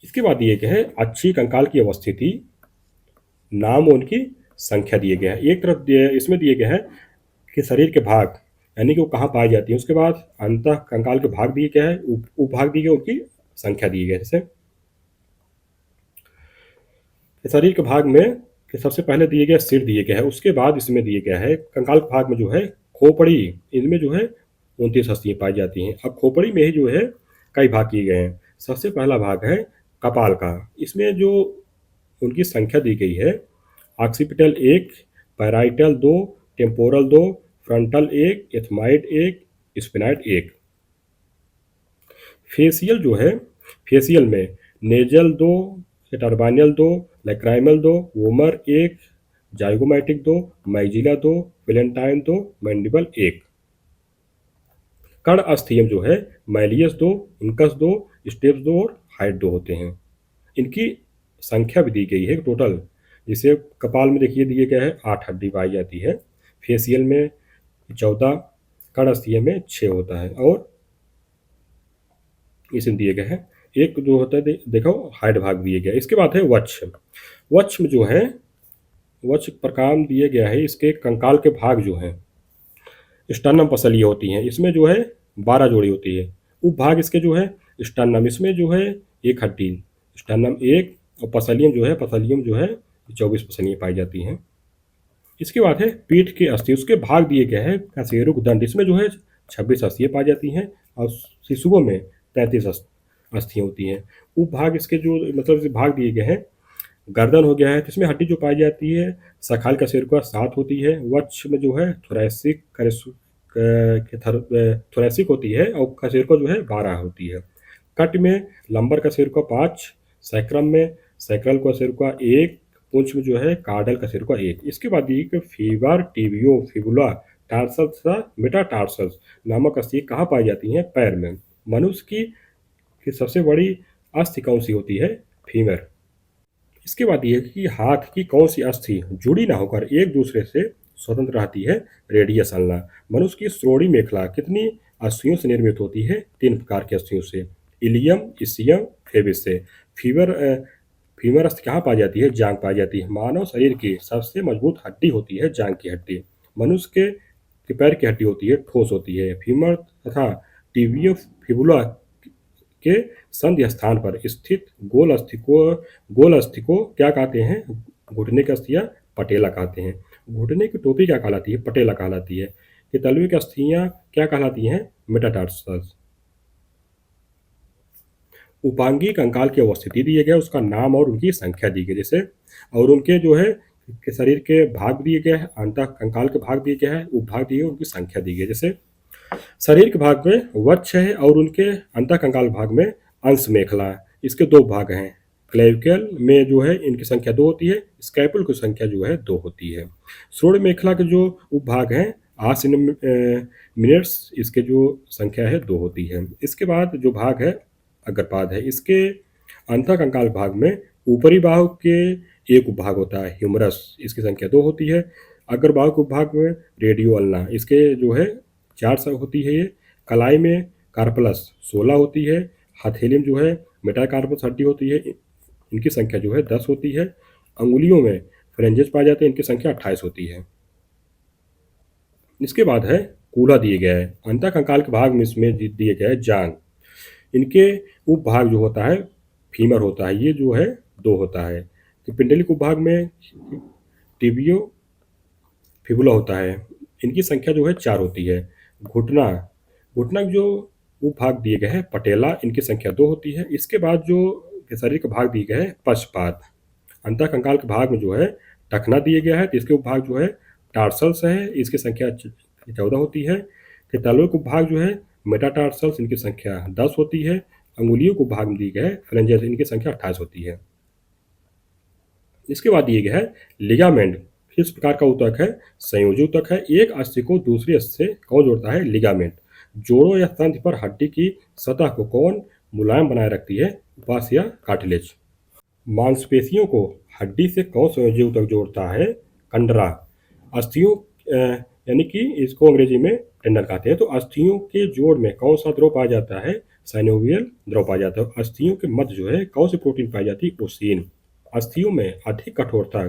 इसके बाद दिए गए हैं अच्छी कंकाल की अवस्थिति, नाम और उनकी संख्या दिए गए हैं। एक तरफ इसमें दिए गए हैं कि शरीर के भाग यानी कि वो कहाँ पाई जाती है। उसके बाद अंतः कंकाल के भाग दिए गए हैं, उपभाग दिए गए, उनकी संख्या दी गई है। जैसे शरीर के भाग में कि सबसे पहले दिए गए सिर दिए गए हैं, उसके बाद इसमें दिए गया है कंकाल के भाग में जो है खोपड़ी, इनमें जो है 29 अस्थियां पाई जाती हैं। अब खोपड़ी में ही जो है कई भाग किए गए हैं। सबसे पहला भाग है कपाल का, इसमें जो उनकी संख्या दी गई है occipital 1, parietal 2, temporal 2, frontal 1, एथमाइड 1, स्पिनाइड 1। Facial जो है, फेसियल में nasal 2, टर्बानियल 2, lacrimal 2, vomer 1, zygomatic 2, मैजिला 2, Valentine 2, mandible 1। कर्ण अस्थियम जो है मैलियस 2, उनकस 2, स्टेप्स 2 और हाइट 2 होते हैं। इनकी संख्या भी दी गई है टोटल। जिसे कपाल में देखिए दिए गए हैं 8 हड्डी पाई जाती है, फेसियल में 14, कर्ण अस्थियम में 6 होता है और इसमें दिए गए हैं एक जो होता है देखो हाइड भाग दिए गया है। इसके बाद है वक्ष। वक्ष में जो है वक्ष प्रकार दिए गया है, इसके कंकाल के भाग जो हैं स्टर्नम पसलियाँ होती हैं, इसमें जो है 12 जोड़ी होती है। उपभाग इसके जो है स्टर्नम, इसमें जो है एक हड्डी स्टर्नम 1 और पसलियम जो है पसलियम जो है 24 पसलियाँ पाई जाती हैं। इसके बाद है पीठ की अस्थि, उसके भाग दिए गए हैं कशेरुक दंड, इसमें जो है 26 अस्थियाँ पाई जाती हैं और शिशुओं में 33 अस्थियाँ होती हैं। उपभाग इसके जो मतलब भाग दिए गए हैं गर्दन हो गया है, तो इसमें हड्डी जो पाई जाती है सखाल कशेरुका 7 होती है। वक्ष में जो है थोरैसिक होती है और कशेरुका जो है 12 होती है। कट में लंबर कशेरुका 5, सैक्रम में सैक्रल कशेरुका 1, पुंछ में जो है कार्डल कशेरुका 1। इसके बाद ये कि फीवर, टिबियो, फिबुला, टार्सल्स तथा मेटाटार्सल्स नामक अस्थियाँ कहाँ पाई जाती हैं? पैर में। मनुष्य की सबसे बड़ी अस्थि कौन सी होती है? फीमर। इसके बाद ये कि हाथ की कौन सी अस्थि जुड़ी ना होकर एक दूसरे से स्वतंत्र रहती है? Radius ulna. मनुष्य की श्रोणि मेखला कितनी अस्थियों से निर्मित होती है? 3 प्रकार की अस्थियों से, इलियम, इसियम, फेबिस से। फीवर फीमर अस्थि कहाँ पाई जाती है? जांग पाई जाती है। मानव शरीर की सबसे मजबूत हड्डी होती है जांग की हड्डी। मनुष्य के पैर की हड्डी होती है ठोस होती है। फीमर तथा टिबियो फिबुला के संधि स्थान पर स्थित गोल अस्थि को क्या कहते हैं? घुटने की अस्थियां पटेला कहते हैं। घुटने की टोपी क्या कहलाती है? पटेला कहलाती है। कि तलवे की अस्थियां क्या कहलाती हैं? मेटाटार्सल्स। उपांगी कंकाल की अवस्थिति दिए गए, उसका नाम और उनकी संख्या दी गई जैसे, और उनके जो है कि शरीर के भाग दिए गए हैं, अंतः कंकाल के भाग दिए गए हैं, उपभाग दिए गए, उनकी संख्या दी गई। जैसे शरीर के भाग में वक्ष है और उनके अंतः कंकाल भाग में अंश मेखला। इसके 2 भाग हैं। क्लेविकल में जो है इनकी संख्या 2 होती है, स्कैपुल की संख्या जो है 2 होती है। श्रोण मेखला के जो उपभाग हैं मिनट्स, इसके जो संख्या है 2 होती है। इसके बाद जो भाग है अग्रपाद है, इसके अंतः कंकाल भाग में ऊपरी बाहु के एक उपभाग होता है ह्यूमरस, इसकी संख्या 2 होती है। अग्रबाहु के उपभाग में रेडियो अल्ना, इसके जो है 4 होती है। ये कलाई में कार्पलस 16 होती है। हथेली में जो है मेटाकार्पस हड्डी होती है, इनकी संख्या जो है 10 होती है। अंगुलियों में फ्रेंजेस पाए जाते हैं, इनकी संख्या 28 होती है। इसके बाद है कूल्हा दिए गया है। अंतः कंकाल के भाग में इसमें दिए गए है जांग, इनके उपभाग जो होता है फीमर होता है, ये जो है 2 होता है। तो पिंडलिक उपभाग में टिबियो फिबुला होता है, इनकी संख्या जो है 4 होती है। घुटना घुटना जो उपभाग दिए गए हैं पटेला, इनकी संख्या 2 होती है। इसके बाद जो शरीर के भाग दिए गए हैं पश्चपाद। अंतः कंकाल के भाग में जो है टखना दिए गया है, तो इसके उपभाग जो है टार्सल्स है, इसकी संख्या 14 होती है। कि तलवे के उपभाग जो है मेटाटार्सल्स, इनकी संख्या 10 होती है। अंगुलियों को भाग में दी गए फ्लेंजेस, इनकी संख्या 28 होती है। इसके बाद दिए गया है लिगामेंट किस प्रकार का ऊतक है? संयोजी ऊतक है। एक अस्थि को दूसरी अस्थि से कौन जोड़ता है? लिगामेंट। जोड़ों या संधि पर हड्डी की सतह को कौन मुलायम बनाए रखती है? उपास या कार्टिलेज। मांसपेशियों को हड्डी से कौन संयोजी ऊतक जोड़ता है? कंडरा। अस्थियों यानी कि इसको अंग्रेजी में टेंडन कहते हैं। तो अस्थियों के जोड़ में कौन सा द्रव पाया जाता है? साइनोवियल द्रव पाया जाता है। अस्थियों के मध्य जो है कौन सी प्रोटीन पाई जाती है? ओसीन। अस्थियों में अधिक कठोरता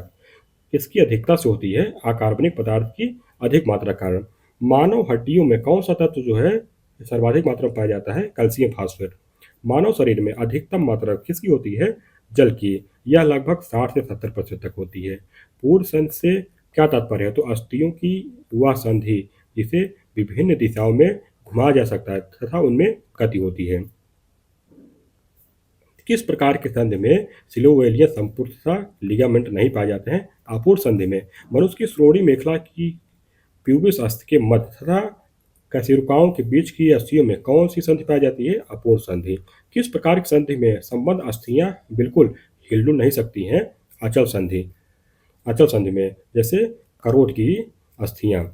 किसकी अधिकता से होती है? अकार्बनिक पदार्थ की अधिक मात्रा के कारण। मानव हड्डियों में कौन सा तत्व जो है सर्वाधिक मात्रा में पाया जाता है? Calcium phosphate. मानव शरीर में अधिकतम मात्रा किसकी होती है? जल की। यह लगभग 60 से 70% तक होती है। पूर्ण संधि से क्या तात्पर्य है? तो अस्थियों की वह संधि जिसे विभिन्न दिशाओं में घुमाया जा सकता है तथा उनमें गति होती है। किस प्रकार के संधि में सिलोवेलियन संपूर्णतः लिगामेंट नहीं पाए जाते हैं? अपूर्ण संधि में मनुष्य की श्रोणि मेखला की प्यूबिस अस्थि के मध्य तथा कशेरुकाओं के बीच की अस्थियों में कौन सी संधि पाई जाती है? अपूर्ण संधि। किस प्रकार की संधि में संबंध अस्थियां बिल्कुल हिलडुल नहीं सकती हैं? अचल संधि। अचल संधि में जैसे करोड़ की अस्थियां।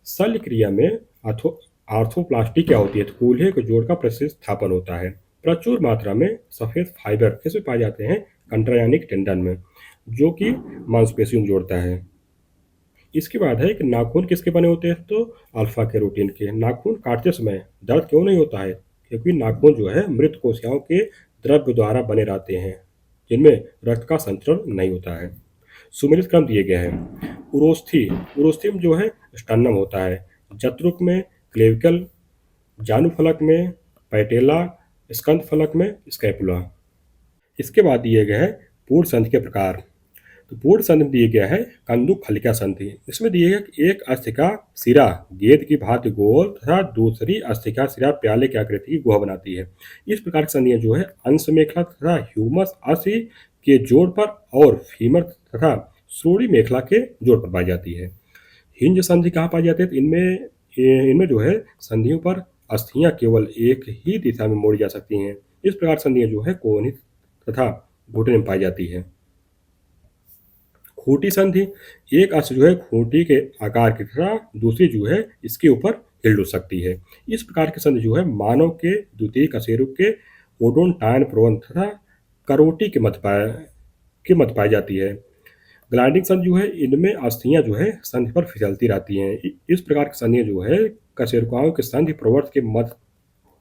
शल्य क्रिया में आर्थोप्लास्टी क्या होती है? तो कूल्हे के जोड़ का प्रतिस्थापन होता है। प्रचुर मात्रा में सफेद फाइबर किसमें पाए जाते हैं? कंट्रायानिक टेंडन में, जो कि मांसपेशियों को जोड़ता है। इसके बाद है कि नाखून किसके बने होते हैं? तो अल्फा कैरोटीन के। नाखून काटते समय दर्द क्यों नहीं होता है? क्योंकि नाखून जो है मृत कोशिकाओं के द्रव्य द्वारा बने रहते हैं जिनमें रक्त का संचरण नहीं होता है। सुमेलित क्रम दिए गए हैं। उरोस्थी। उरोस्थी में जो है स्टर्नम होता है। जत्रुक में क्लेविकल, जानुफलक में पैटेला, स्कंद फलक में स्कैपुला। इसके बाद दिए गए हैं पूर्ण संधि के प्रकार। तो पूर्ण संधि में दिया गया है कंदुक खलिका संधि। इसमें दिए गया कि एक अस्थि का सिरा गेंद की भांति गोल तथा दूसरी अस्थि का सिरा प्याले की आकृति की गुहा बनाती है। इस प्रकार की संधियां जो है अंश मेखला तथा ह्यूमस अस्थि के जोड़ पर और फीमर तथा श्रोणि मेखला के जोड़ पर पाई जाती है। हिंज संधि कहाँ पाई जाती है? तो इनमें जो है संधियों पर अस्थियां केवल एक ही दिशा में मोड़ी जा सकती हैं। इस प्रकार संधियां जो है कोनित तथा घुटने में पाई जाती है। खूंटी संधि। एक अस्थि जो है खूंटी के आकार की तथा दूसरी जो है इसके ऊपर हिल सकती है। इस प्रकार की संधि जो है मानव के द्वितीय कशेरुक के ओडोंटाइन प्रोवन तथा करोटी के मध्य पाई जाती है। ग्लाइडिंग संधि जो है इनमें अस्थियां जो है संधि पर फिसलती रहती हैं। इस प्रकार की संधियां जो है कशेरुकाओं के संधि प्रवर्त के मध्य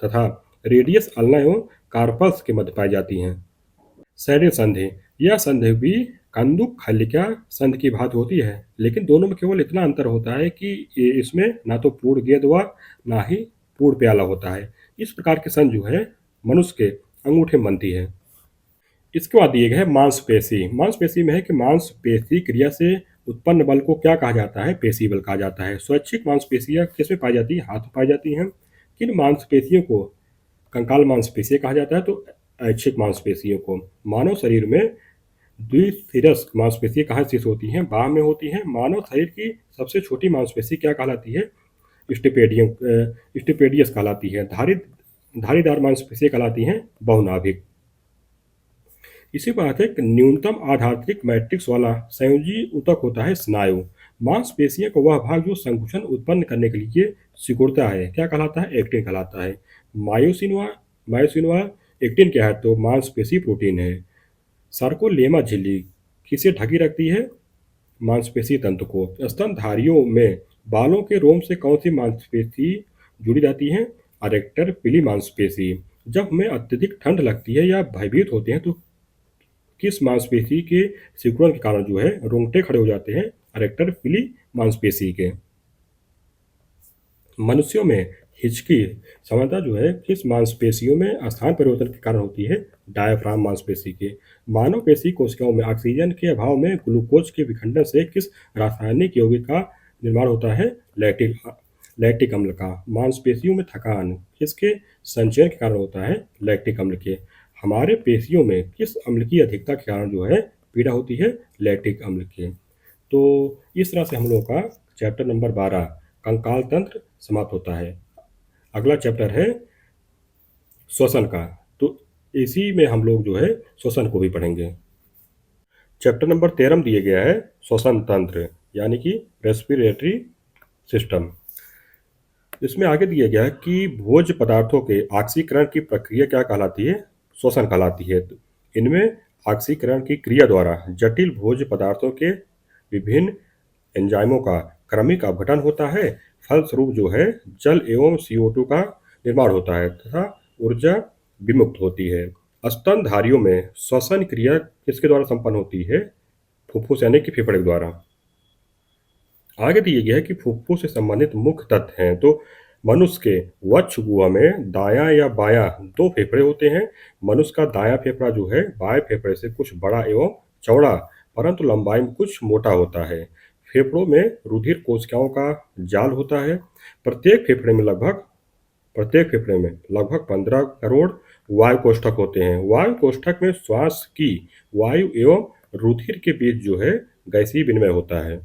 तथा रेडियस अल्ना एवं कार्पल्स के मध्य पाई जाती हैं। सैडिल संधि। यह संधि भी कंदुक खलिका संधि की भांति होती है, लेकिन दोनों में केवल इतना अंतर होता है कि इसमें ना तो पूर्ण गेंद व ना ही पूर्ण प्याला होता है। इस प्रकार की संधि जो है मनुष्य के अंगूठे में बनती है। इसके बाद दिए गए हैं मांसपेशी। मांसपेशी में है कि मांसपेशी क्रिया से उत्पन्न बल को क्या कहा जाता है? पेशी बल कहा जाता है। स्वैच्छिक मांसपेशियां किसमें पाई जाती है? हाथ में पाई जाती हैं। किन मांसपेशियों को कंकाल मांसपेशियां कहा जाता है? तो ऐच्छिक मांसपेशियों को। मानव शरीर में द्विशिरस मांसपेशी कहाँ स्थित होती हैं? बाह में होती हैं। मानव शरीर की सबसे छोटी मांसपेशी क्या कहलाती है? स्टिपेडियस कहलाती है। धारीदार मांसपेशी कहलाती हैं बहुनाभिक। इसी बात है कि न्यूनतम आधात्मिक मैट्रिक्स वाला संयोजी ऊतक होता है स्नायु। मांसपेशियों का वह भाग जो संकुचन उत्पन्न करने के लिए सिकुड़ता है क्या कहलाता है? एक्टिन कहलाता है। मायोसिनवा एक्टिन क्या है? तो मांसपेशी प्रोटीन है। सार्कोलेमा झिल्ली किसे ढकी रखती है? मांसपेशी तंतु को। स्तनधारियों में बालों के रोम से कौन सी मांसपेशी जुड़ी रहती है? अरेक्टर पिली मांसपेशी। जब हमें अत्यधिक ठंड लगती है या भयभीत होते हैं तो किस मांसपेशी के सिकुड़न के कारण जो है रोंगटे खड़े हो जाते हैं? अरेक्टर पिली मांसपेशी के। मनुष्यों में हिचकी सामान्यतः जो है किस मांसपेशियों में स्थान परिवर्तन के कारण होती है? डायाफ्राम मांसपेशी के। मानव पेशी कोशिकाओं में ऑक्सीजन के अभाव में ग्लूकोज के विखंडन से किस रासायनिक यौगिक का निर्माण होता है? लैक्टिक अम्ल का। मांसपेशियों में थकान किसके संचयन के कारण होता है? लैक्टिक अम्ल के। हमारे पेशियों में किस अम्ल की अधिकता के कारण जो है पीड़ा होती है? लैक्टिक अम्ल के। तो इस तरह से हम लोगों का चैप्टर नंबर 12 कंकाल तंत्र समाप्त होता है। अगला चैप्टर है श्वसन का। तो इसी में हम लोग जो है श्वसन को भी पढ़ेंगे। चैप्टर नंबर 13 में दिया गया है श्वसन तंत्र यानी कि रेस्पिरेटरी सिस्टम। इसमें आगे दिया गया है कि भोज्य पदार्थों के ऑक्सीकरण की प्रक्रिया क्या कहलाती है? श्वसन कहलाती है। तो इनमें ऑक्सीकरण की क्रिया द्वारा जटिल भोज्य पदार्थों के विभिन्न एंजाइमों का क्रमिक अपघटन होता है। फलस्वरूप जो है जल एवं CO2 का निर्माण होता है तथा ऊर्जा विमुक्त होती है। स्तनधारियों में श्वसन क्रिया किसके द्वारा संपन्न होती है? फुफ्फुस यानी कि फेफड़े के द्वारा। आगे दिए गया है कि फुफ्फुस से संबंधित मुख्य तथ्य हैं। तो मनुष्य के वक्ष गुहा में दायां या बायां दो फेफड़े होते हैं। मनुष्य का दायां फेफड़ा जो है बाएं फेफड़े से कुछ बड़ा एवं चौड़ा परंतु लंबाई में कुछ मोटा होता है। फेफड़ों में रुधिर कोशिकाओं का जाल होता है। प्रत्येक फेफड़े में लगभग 15 करोड़ वायु कोष्ठक होते हैं। वायु कोष्ठक में श्वास की वायु एवं रुधिर के बीच जो है गैसीय विनिमय होता है।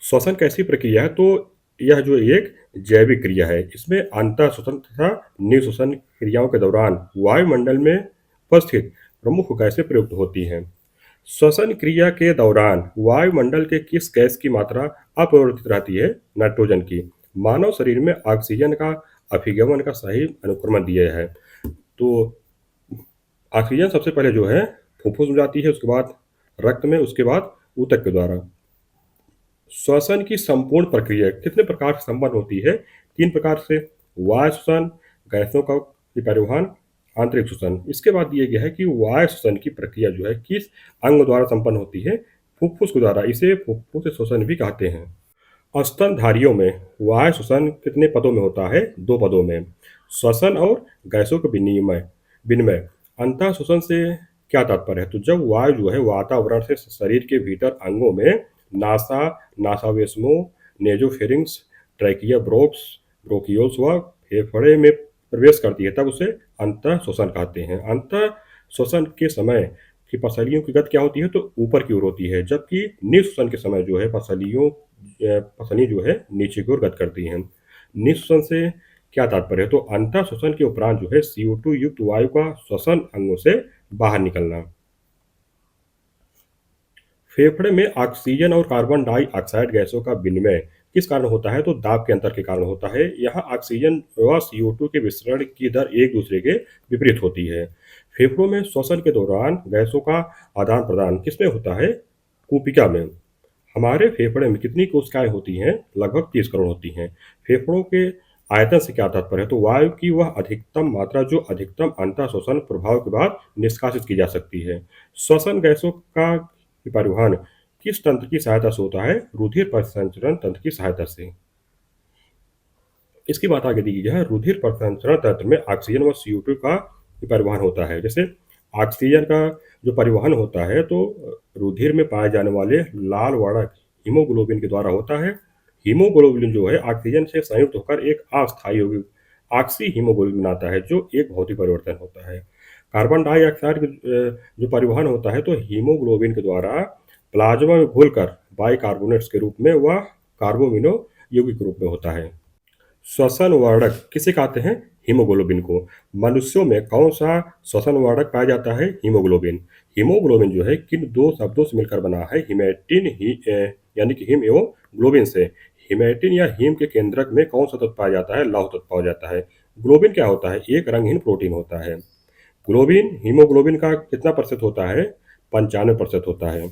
श्वसन कैसी प्रक्रिया है? तो यह जो एक जैविक क्रिया है। इसमें अंतः श्वसन तथा निःश्वसन क्रियाओं के दौरान वायुमंडल में उपस्थित प्रमुख गैसें प्रयुक्त होती हैं। श्वसन क्रिया के दौरान वायुमंडल के किस गैस की मात्रा अपरिवर्तित रहती है? नाइट्रोजन की। मानव शरीर में ऑक्सीजन का अभिगमन का सही अनुक्रम दिया है। तो ऑक्सीजन सबसे पहले जो है फुफ्फुस में जाती है, उसके बाद रक्त में, उसके बाद ऊतक के द्वारा। श्वसन की संपूर्ण प्रक्रिया कितने प्रकार से संपन्न होती है? 3 प्रकार से। वायु श्वसन, गैसों का परिवहन, आंतरिक श्वसन। इसके बाद दिया गया है कि वायु श्वसन की प्रक्रिया जो है किस अंग द्वारा संपन्न होती है? फुफ्फुस के द्वारा। इसे फुफ्फुस श्वसन भी कहते हैं। स्तनधारियों में वायु श्वसन कितने पदों में होता है? 2 पदों में। श्वसन और गैसों के विनिमय विनिमय अंतः श्वसन से क्या तात्पर्य है? तो जब वायु जो है वातावरण से शरीर के भीतर अंगों में नासा, नासावेस्मो, नेजोफेरिंग्स, ट्रैकिया ब्रोक्स, ब्रोकियोल्स व फेफड़े में प्रवेश करती है तब उसे अंतः श्वसन कहते हैं। अंतः श्वसन के समय की पसलियों की गति क्या होती है? तो ऊपर की ओर होती है, जबकि निःश्वसन के समय जो है पसली जो है नीचे की ओर गति करती हैं। निःश्वसन से क्या तात्पर्य है? तो अंतः श्वसन के उपरांत जो है CO2 युक्त वायु का श्वसन अंगों से बाहर निकलना। फेफड़े में ऑक्सीजन और कार्बन डाइऑक्साइड गैसों का विनिमय किस कारण होता है? तो दाब के अंतर के कारण होता है। यहाँ ऑक्सीजन व CO2 के विसरण की दर एक दूसरे के विपरीत होती है। फेफड़ों में श्वसन के दौरान गैसों का आदान प्रदान किसमें होता है? कूपिका में। हमारे फेफड़े में कितनी कोशिकाएं होती हैं? लगभग 30 करोड़ होती हैं। फेफड़ों के आयतन से क्या तात्पर्य है? तो वायु की वह अधिकतम मात्रा जो अधिकतम अंतः श्वसन प्रभाव के बाद निष्कासित की जा सकती है। श्वसन गैसों का परिवहन किस तंत्र की सहायता से होता है? रुधिर परिसंचरण तंत्र की सहायता से। इसकी बात आगे दी गई है। रुधिर परिसंचरण तंत्र में ऑक्सीजन व CO2 का परिवहन होता है। जैसे ऑक्सीजन का जो परिवहन होता है तो रुधिर में पाए जाने वाले लाल वर्णक हीमोग्लोबिन के द्वारा होता है। हीमोग्लोबिन जो है ऑक्सीजन से संयुक्त होकर एक अस्थायी यौगिक ऑक्सी हीमोग्लोबिन बनाता है जो एक भौतिक परिवर्तन होता है। कार्बन डाइऑक्साइड जो परिवहन होता है तो हीमोग्लोबिन के द्वारा प्लाज्मा में घुलकर बाइकार्बोनेट्स के रूप में व कार्बोमिनो यौगिक के रूप में होता है। श्वसन वर्णक किसे कहते हैं? हीमोग्लोबिन को। मनुष्यों में कौन सा श्वसन वर्णक पाया जाता है? हीमोग्लोबिन। हीमोग्लोबिन जो है किन 2 शब्दों से मिलकर बना है? यानी कि हिम एवं ग्लोबिन से। हिमैटिन या हीम के केंद्रक में कौन सा तत्व पाया जाता है? लौह तत्व पाया जाता है। ग्लोबिन क्या होता है? एक रंगहीन प्रोटीन होता है। ग्लोबिन हीमोग्लोबिन का कितना प्रतिशत होता है? 95% होता है।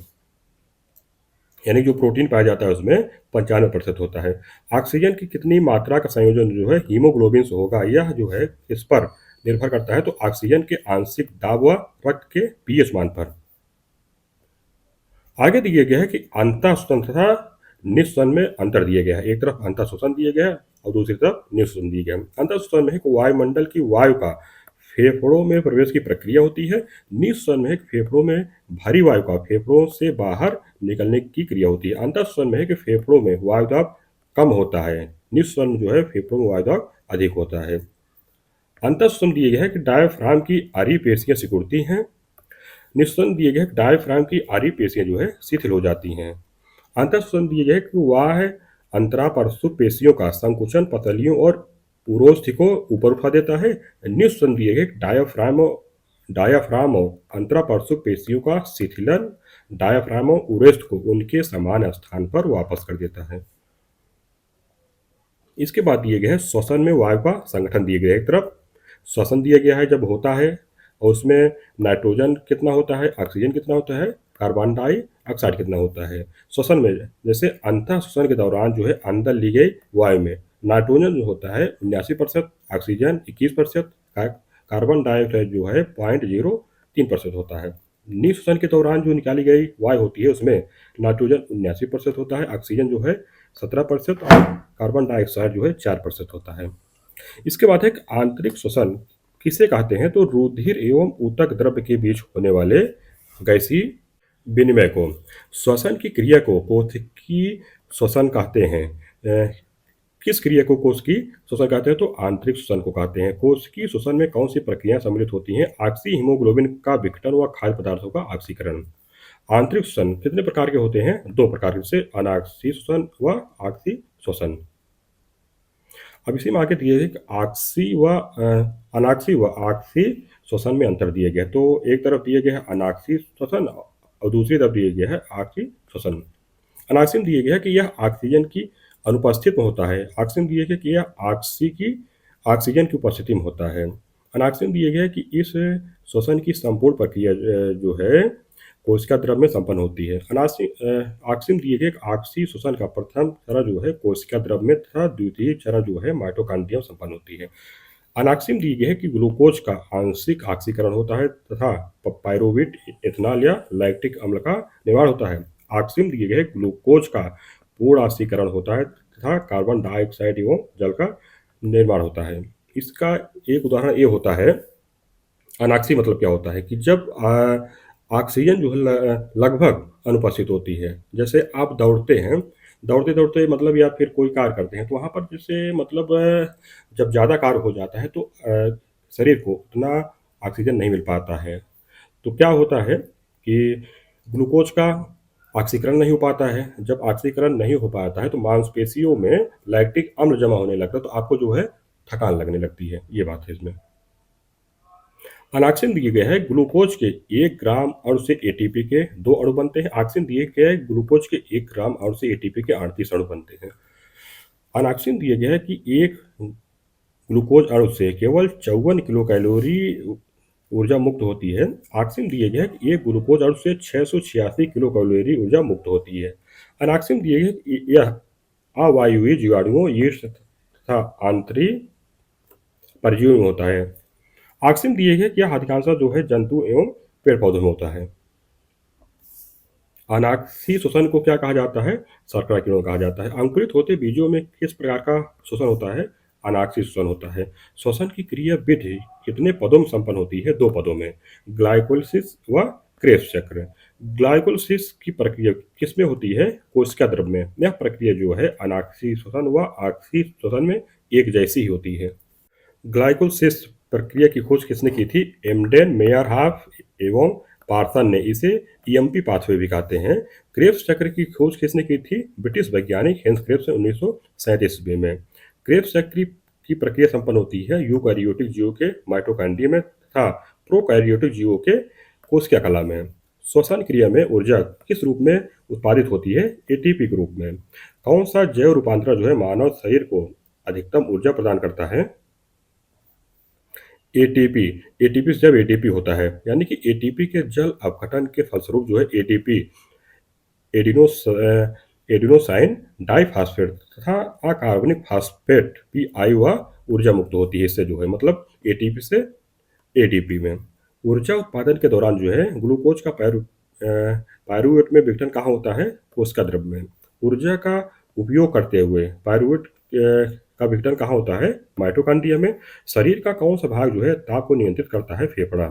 यानी जो प्रोटीन पाया जाता है उसमें 95% होता है। ऑक्सीजन की कितनी मात्रा का संयोजन जो है हीमोग्लोबिन से होगा? यह जो है इस पर निर्भर करता है तो ऑक्सीजन के आंशिक दाब व रक्त के pH मान पर। आगे दिया गया है कि अंतः श्वसन तथा निःश्वसन में अंतर दिया गया है। एक तरफ अंतः श्वसन दिया गया है और दूसरी तरफ निःश्वसन दिया गया है। अंतः श्वसन में वायुमंडल की वायु का फेफड़ों में प्रवेश की प्रक्रिया होती है। निःश्वसन में फेफड़ों में भरी वायु का फेफड़ों से बाहर निकलने की क्रिया होती है। अंतः श्वसन में फेफड़ों में वायु दाब कम होता है। निःश्वसन में जो है फेफड़ों में वायु दाब अधिक होता है। अंतः श्वसन दिए गए है कि डायफ्राम की आरी पेशियां सिकुड़ती हैं। निःश्वसन दिए गए डायफ्राम की आरी पेशियां जो है शिथिल हो जाती हैं। अंतः श्वसन दिए गए कि वह अंतरापार्श्व पेशियों का संकुचन पतलियों और उरोस्थि को ऊपर उठा देता है। निःश्वसन दिए गए डायाफ्राम और अंतरापार्श्व पेशियों का शिथिलन डायाफ्राम और उरेस्थ को उनके समान स्थान पर वापस कर देता है। इसके बाद दिए गए हैं श्वसन में वायु का संगठन दिए गए हैं। एक तरफ श्वसन दिया गया है जब होता है और उसमें नाइट्रोजन कितना होता है, ऑक्सीजन कितना होता है, कार्बन डाइऑक्साइड कितना होता है। श्वसन में जैसे अंतः श्वसन के दौरान जो है अंदर ली गई वायु में नाइट्रोजन जो होता है 79%, ऑक्सीजन 21%, कार्बन डाइऑक्साइड जो है 0.03% होता है। निःश्वसन के दौरान जो निकाली गई वायु होती है उसमें नाइट्रोजन 79% होता है, ऑक्सीजन जो है 17% और कार्बन डाइऑक्साइड जो है 4% होता है। इसके बाद एक आंतरिक श्वसन किसे कहते हैं, तो रुधिर एवं ऊतक द्रव्य के बीच होने वाले गैसीय विनिमय को। श्वसन की क्रिया को कोशिकीय श्वसन कहते हैं। किस क्रिया को कोशिकीय श्वसन कहते हैं, तो आंतरिक श्वसन को कहते हैं। कोशिकीय श्वसन में कौन सी प्रक्रियाएं सम्मिलित होती हैं, ऑक्सी हीमोग्लोबिन का विघटन व खाद्य पदार्थों का ऑक्सीकरण। आंतरिक श्वसन कितने प्रकार के होते हैं, दो प्रकार से, अनाक्षी श्वसन व ऑक्सी श्वसन। अब इसी में आगे दिए गए अनाक्षी व ऑक्सी श्वसन में अंतर दिए गए। तो एक तरफ दिए गए है अनाक्षी श्वसन और दूसरी तरफ दिए गया है ऑक्सी श्वसन। अनाक्षी में दिए गया है कि यह ऑक्सीजन की अनुपस्थित में होता है। ऑक्सीजन दिए गए कि यह ऑक्सीजन की उपस्थिति में होता है। अनाक्षी में दिए गया है कि इस श्वसन की संपूर्ण प्रक्रिया जो है कोशिका द्रव में संपन्न होती है। ऑक्सीजन दिए गए ऑक्सी श्वसन का प्रथम चरण जो है कोशिका द्रव में तथा द्वितीय चरण जो है माइटोकॉन्ड्रिया संपन्न होती है। अनाक्सिम दिए गए है कि ग्लूकोज का आंशिक ऑक्सीकरण होता है तथा पायरुवेट, इथेनॉल या लैक्टिक अम्ल का निर्माण होता है। ऑक्सीजन दिए गए ग्लूकोज का पूर्ण ऑक्सीकरण होता है तथा कार्बन डाइऑक्साइड एवं जल का निर्माण होता है। इसका एक उदाहरण ये होता है, अनाक्सी मतलब क्या होता है कि जब ऑक्सीजन जो है लगभग अनुपस्थित होती है। जैसे आप दौड़ते हैं, दौड़ते दौड़ते मतलब या फिर कोई कार्य करते हैं तो वहाँ पर जैसे मतलब जब ज़्यादा कार्य हो जाता है तो शरीर को उतना ऑक्सीजन नहीं मिल पाता है। तो क्या होता है कि ग्लूकोज का ऑक्सीकरण नहीं हो पाता है। जब ऑक्सीकरण नहीं हो पाता है तो मांसपेशियों में लैक्टिक अम्ल जमा होने लगता है, तो आपको जो है थकान लगने लगती है। ये बात है इसमें। अनाक्सिन दिए गए हैं ग्लूकोज के 1 ग्राम अणु से एटीपी के 2 अणु बनते हैं। ऑक्सीजन दिए गए ग्लूकोज के 1 ग्राम अणु से एटीपी के 38 अणु बनते हैं। अनाक्सिन दिए गए हैं कि एक ग्लूकोज अणु से केवल 54 किलो कैलोरी ऊर्जा मुक्त होती है। ऑक्सीजन दिए गए हैं कि एक ग्लूकोज अणु से 686 किलो कैलोरी ऊर्जा मुक्त होती है। अनाक्सिन दिए गए कि यह अवायवीय जीवाणुओं, यीस्ट तथा आंतरी परजीवी में होता है। ऑक्सीजन दिए गए कि यह अधिकांशतः जो है जंतु एवं पेड़ पौधों में होता है। अनाक्षी श्वसन को क्या कहा जाता है, शर्करा किरणों कहा जाता है। अंकुरित होते बीजों में किस प्रकार का श्वसन होता है, अनाक्षी श्वसन होता है। श्वसन की क्रिया विधि कितने पदों में संपन्न होती है, 2 पदों में, ग्लाइकोलिसिस व क्रेब्स चक्र। ग्लाइकोलिसिस की प्रक्रिया किसमें होती है, कोशिका द्रव में। यह प्रक्रिया जो है अनाक्षी श्वसन व ऑक्सी श्वसन में एक जैसी ही होती है। ग्लाइकोलिसिस प्रक्रिया की खोज किसने की थी, एमडेन, मेयरहाफ एवं पार्सन ने। इसे ईएमपी पाथवे भी कहते हैं। क्रेब्स चक्र की खोज किसने की थी, ब्रिटिश वैज्ञानिक हेंस क्रेब्स ने 1937 ईस्वी में। क्रेब्स चक्र की प्रक्रिया संपन्न होती है यूकैरियोटिक जीवों के माइटोकॉन्ड्रिया में तथा प्रोकैरियोटिक जीवों के कोशिका कला में। श्वसन क्रिया में ऊर्जा किस रूप में उत्पादित होती है, एटीपी के रूप में। कौन सा जैव रूपांतरण जो है मानव शरीर को अधिकतम ऊर्जा प्रदान करता है, एटीपी। एटीपी से जब एटीपी होता है यानी कि एटीपी के जल अपघटन के फलस्वरूप जो है एटीपी एडिनोसाइन डाइफॉस्फेट तथा अकार्बनिक फास्फेट पीआई व ऊर्जा मुक्त होती है। इससे जो है मतलब एटीपी से एटीपी में। ऊर्जा उत्पादन के दौरान जो है ग्लूकोज का पायरुवेट में विघटन कहाँ होता है, कोशिका द्रव में। ऊर्जा का उपयोग करते हुए पायरुवेट का विघटन कहाँ होता है, माइटोकॉन्ड्रिया में। शरीर का कौन सा भाग जो है ताप को नियंत्रित करता है, फेफड़ा।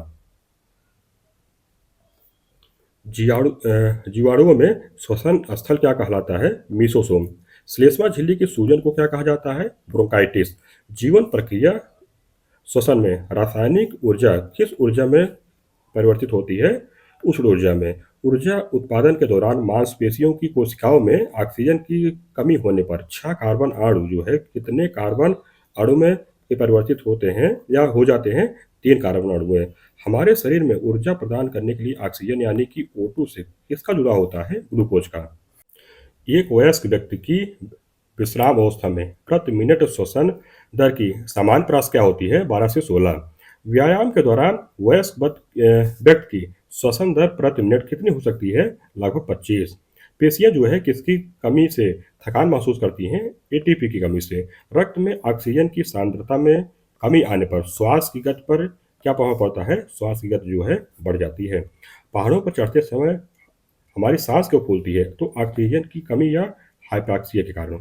जीवाणुओं में श्वसन स्थल क्या कहलाता है, मीसोसोम। श्लेष्मा झिल्ली की सूजन को क्या कहा जाता है, ब्रोंकाइटिस। जीवन प्रक्रिया श्वसन में रासायनिक ऊर्जा किस ऊर्जा में परिवर्तित होती है, उष्ण ऊर्जा में। ऊर्जा उत्पादन के दौरान मांसपेशियों की कोशिकाओं में ऑक्सीजन की कमी होने पर 6 कार्बन अणु जो है कितने कार्बन अणु में ये परिवर्तित होते हैं या हो जाते हैं 3 कार्बन अणु हैं। हमारे शरीर में ऊर्जा प्रदान करने के लिए ऑक्सीजन यानी कि O2 से किसका जुड़ा होता है? ग्लूकोज का। एक वयस्क व्यक्ति की विश्राम अवस्था में प्रति मिनट श्वसन दर की सामान्य प्रयास क्या होती है? 12 से 16। व्यायाम के दौरान वयस्क व्यक्ति की श्वसन दर प्रति मिनट कितनी हो सकती है? लगभग 25। पेशियां जो है किसकी कमी से थकान महसूस करती हैं? एटीपी की कमी से। रक्त में ऑक्सीजन की सांद्रता में कमी आने पर श्वास की गति पर क्या प्रभाव पड़ता है? श्वास की गति जो है बढ़ जाती है। पहाड़ों पर चढ़ते समय हमारी सांस क्यों फूलती है? तो ऑक्सीजन की कमी या हाइपॉक्सिया के कारण।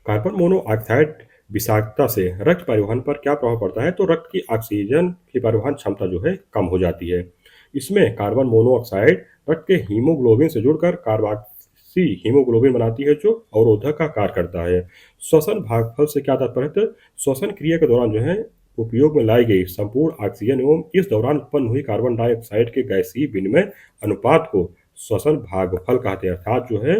कार्बन मोनोऑक्साइड विषाक्तता से रक्त परिवहन पर क्या प्रभाव पड़ता है? तो रक्त की ऑक्सीजन की परिवहन क्षमता जो है कम हो जाती है। इसमें कार्बन मोनोऑक्साइड रक्त के हीमोग्लोबिन से जुड़कर कार्बोक्सी हीमोग्लोबिन बनाती है जो अवरोधक का कार्य करता है। श्वसन भागफल से क्या तात्पर्य है? श्वसन क्रिया के दौरान जो है उपयोग में लाई गई संपूर्ण ऑक्सीजन एवं इस दौरान उत्पन्न हुई कार्बन डाइऑक्साइड के गैसीय विनिमय अनुपात को श्वसन भागफल कहते हैं। अर्थात जो है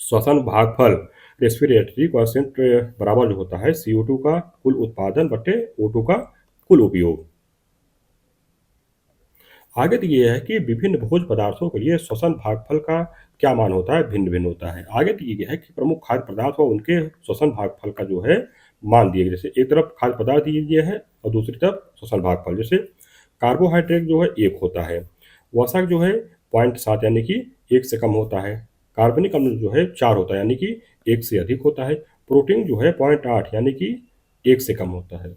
श्वसन भागफल रेस्पिरेटरी क्वोशिएंट बराबर जो होता है CO2 का कुल उत्पादन बटे O2 का कुल उपयोग। आगे दिए है कि विभिन्न भोज्य पदार्थों के लिए श्वसन भागफल का क्या मान होता है? भिन्न भिन्न होता है। आगे दिए गया है कि प्रमुख खाद्य पदार्थ और उनके श्वसन भागफल का जो है मान दिए गए। जैसे एक तरफ खाद्य पदार्थ दिए गए है और दूसरी तरफ श्वसन भागफल। जैसे कार्बोहाइड्रेट जो है 1 होता है, वसा जो है 0.7 यानी कि 1 से कम होता है, कार्बनिक अम्ल जो है 4 होता है यानी कि 1 से अधिक होता है, प्रोटीन जो है 0.8 यानी कि 1 से कम होता है।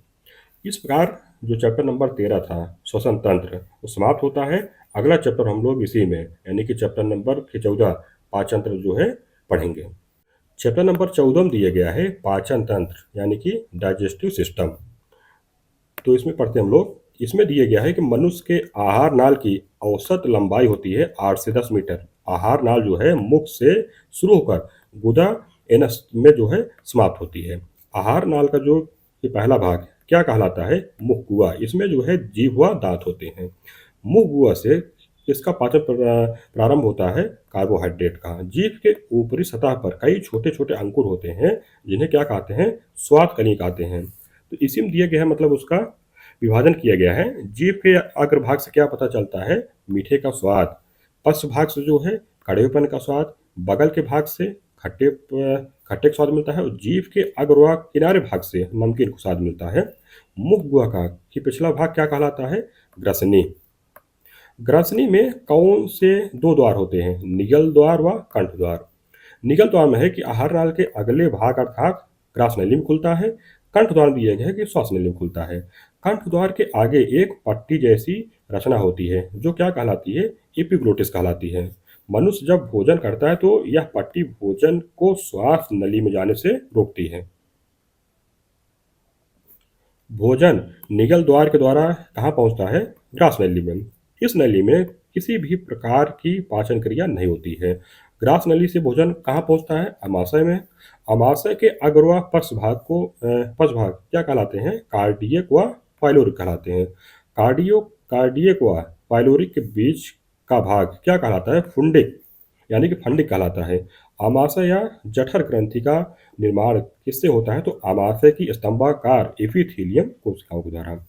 इस प्रकार जो चैप्टर नंबर 13 था श्वसन तंत्र वो समाप्त होता है। अगला चैप्टर हम लोग इसी में यानी कि चैप्टर नंबर 14 पाचन तंत्र जो है पढ़ेंगे। चैप्टर नंबर 14 में दिया गया है पाचन तंत्र यानी कि डाइजेस्टिव सिस्टम। तो इसमें पढ़ते हम लोग। इसमें दिया गया है कि मनुष्य के आहार नाल की औसत लंबाई होती है 8 से 10 मीटर। आहार नाल जो है मुख से शुरू होकर गुदा एनस में जो है समाप्त होती है। आहार नाल का जो ये पहला भाग क्या कहलाता है? मुख गुहा। इसमें जो है जीभ व दांत होते हैं। मुख गुहा से इसका पाचन प्रारंभ होता है कार्बोहाइड्रेट का। जीभ के ऊपरी सतह पर कई छोटे छोटे अंकुर होते हैं जिन्हें क्या कहते हैं? स्वाद कली कहते हैं। तो इसी में दिया गया है मतलब उसका विभाजन किया गया है। जीभ के अग्रभाग से क्या पता चलता है? मीठे का स्वाद। पश्च भाग से जो है कड़वेपन का स्वाद। बगल के भाग से खट्टे का स्वाद मिलता है और जीभ के अग्र व किनारे भाग से नमकीन का स्वाद मिलता है। मुख गुहा का कि पिछला भाग क्या कहलाता है? ग्रसनी। ग्रसनी में कौन से 2 द्वार होते हैं? निगल द्वार व कंठ द्वार। निगल द्वार में है कि आहार नाल के अगले भाग अर्थात ग्रासनली में खुलता है। कंठ द्वार दिया गया है कि श्वासनली में खुलता है। कंठ द्वार के आगे एक पट्टी जैसी रचना होती है जो क्या कहलाती है? एपिग्लोटिस कहलाती है। मनुष्य जब भोजन करता है तो यह पट्टी भोजन को श्वास नली में जाने से रोकती है। भोजन निगल द्वार के द्वारा कहाँ पहुँचता है? ग्रास नली में। इस नली में किसी भी प्रकार की पाचन क्रिया नहीं होती है। ग्रास नली से भोजन कहाँ पहुँचता है? अमाशय में। अमाशय के अग्र व पश्च भाग क्या कहलाते हैं? कार्डियक व पाइलोरिक कहलाते हैं। कार्डियक व पाइलोरिक के बीच का भाग क्या कहलाता है? फुंडिक यानी कि फंडिक कहलाता है। आमाशय या जठर ग्रंथि का निर्माण किससे होता है? तो आमाशय की स्तंभाकार एपिथेलियम कोशिकाओं के द्वारा।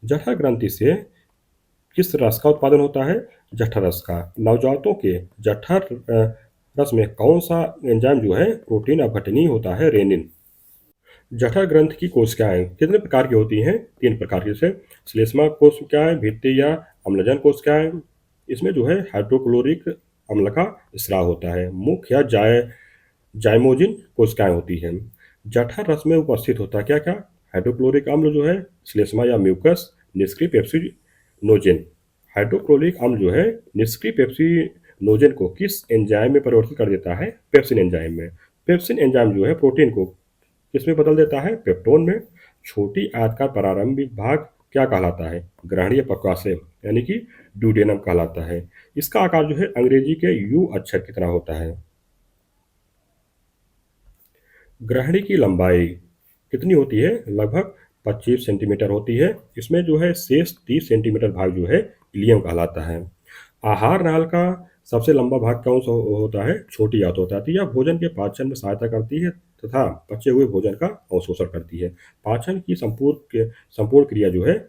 जठर ग्रंथि से किस रस का उत्पादन होता है? जठर रस का। नवजातों के जठर रस में कौन सा एंजाइम जो है प्रोटीन अपघटनीय होता है? रेनिन। जठर ग्रंथि की कोशिकाएं कितने प्रकार की होती हैं? 3 प्रकार की। जैसे श्लेष्मा कोशिकाएं, भित्ति या अम्लजन कोशिकाएं। इसमें जो है हाइड्रोक्लोरिक अम्ल का स्राव होता है। मुख्य या जाइमोजिन कोशिकाएं होती हैं। जठर रस में उपस्थित होता है क्या क्या? हाइड्रोक्लोरिक अम्ल जो है, श्लेष्मा या म्यूकस, निष्क्रिय पेप्सिनोजेन। हाइड्रोक्लोरिक अम्ल जो है निष्क्रिय पेप्सिनोजेन को किस एंजाइम में परिवर्तित कर देता है? पेप्सिन एंजाइम में। पेप्सिन एंजाइम जो है प्रोटीन को किसमें बदल देता है? पेप्टोन में। छोटी आंत का प्रारंभिक भाग क्या कहलाता है? ग्रहणीय पक्वाशय यानी कि ड्यूडेनम कहलाता है। इसका आकार जो है अंग्रेजी के यू अक्षर की तरह होता है। ग्रहणी की लंबाई कितनी होती है? लगभग 25 सेंटीमीटर होती है। इसमें जो है शेष 30 सेंटीमीटर भाग जो है इलियम कहलाता है। आहार नाल का सबसे लंबा भाग कौन सा होता है? छोटी आंत होता है। तो यह भोजन के पाचन में सहायता करती है तथा बचे हुए भोजन का अवशोषण करती है। पाचन की संपूर्ण क्रिया जो है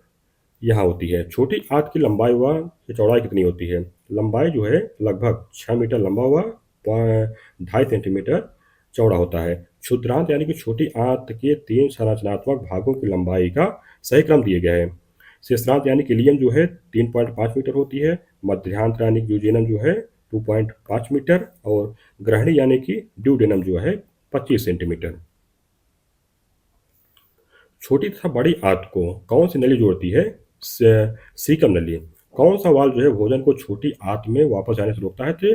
यहाँ होती है। छोटी आंत की लंबाई व चौड़ाई कितनी होती है? लंबाई जो है लगभग 6 मीटर लंबा हुआ 2.5 सेंटीमीटर चौड़ा होता है। क्षुद्रांत यानी कि छोटी आंत के 3 संरचनात्मक भागों की लंबाई का सही क्रम दिए गए हैं। शेषरांत यानी कि इलियम जो है 3.5 मीटर होती है। मध्यांत यानी कि ड्यूडेनम जो है 2.5 मीटर और ग्रहणी यानी कि ड्यूडेनम जो है 25 सेंटीमीटर। छोटी तथा बड़ी आंत को कौन सी नली जोड़ती है? सीकम नली। कौन सा वाल्व जो है भोजन को छोटी आंत में वापस आने से रोकता है? तो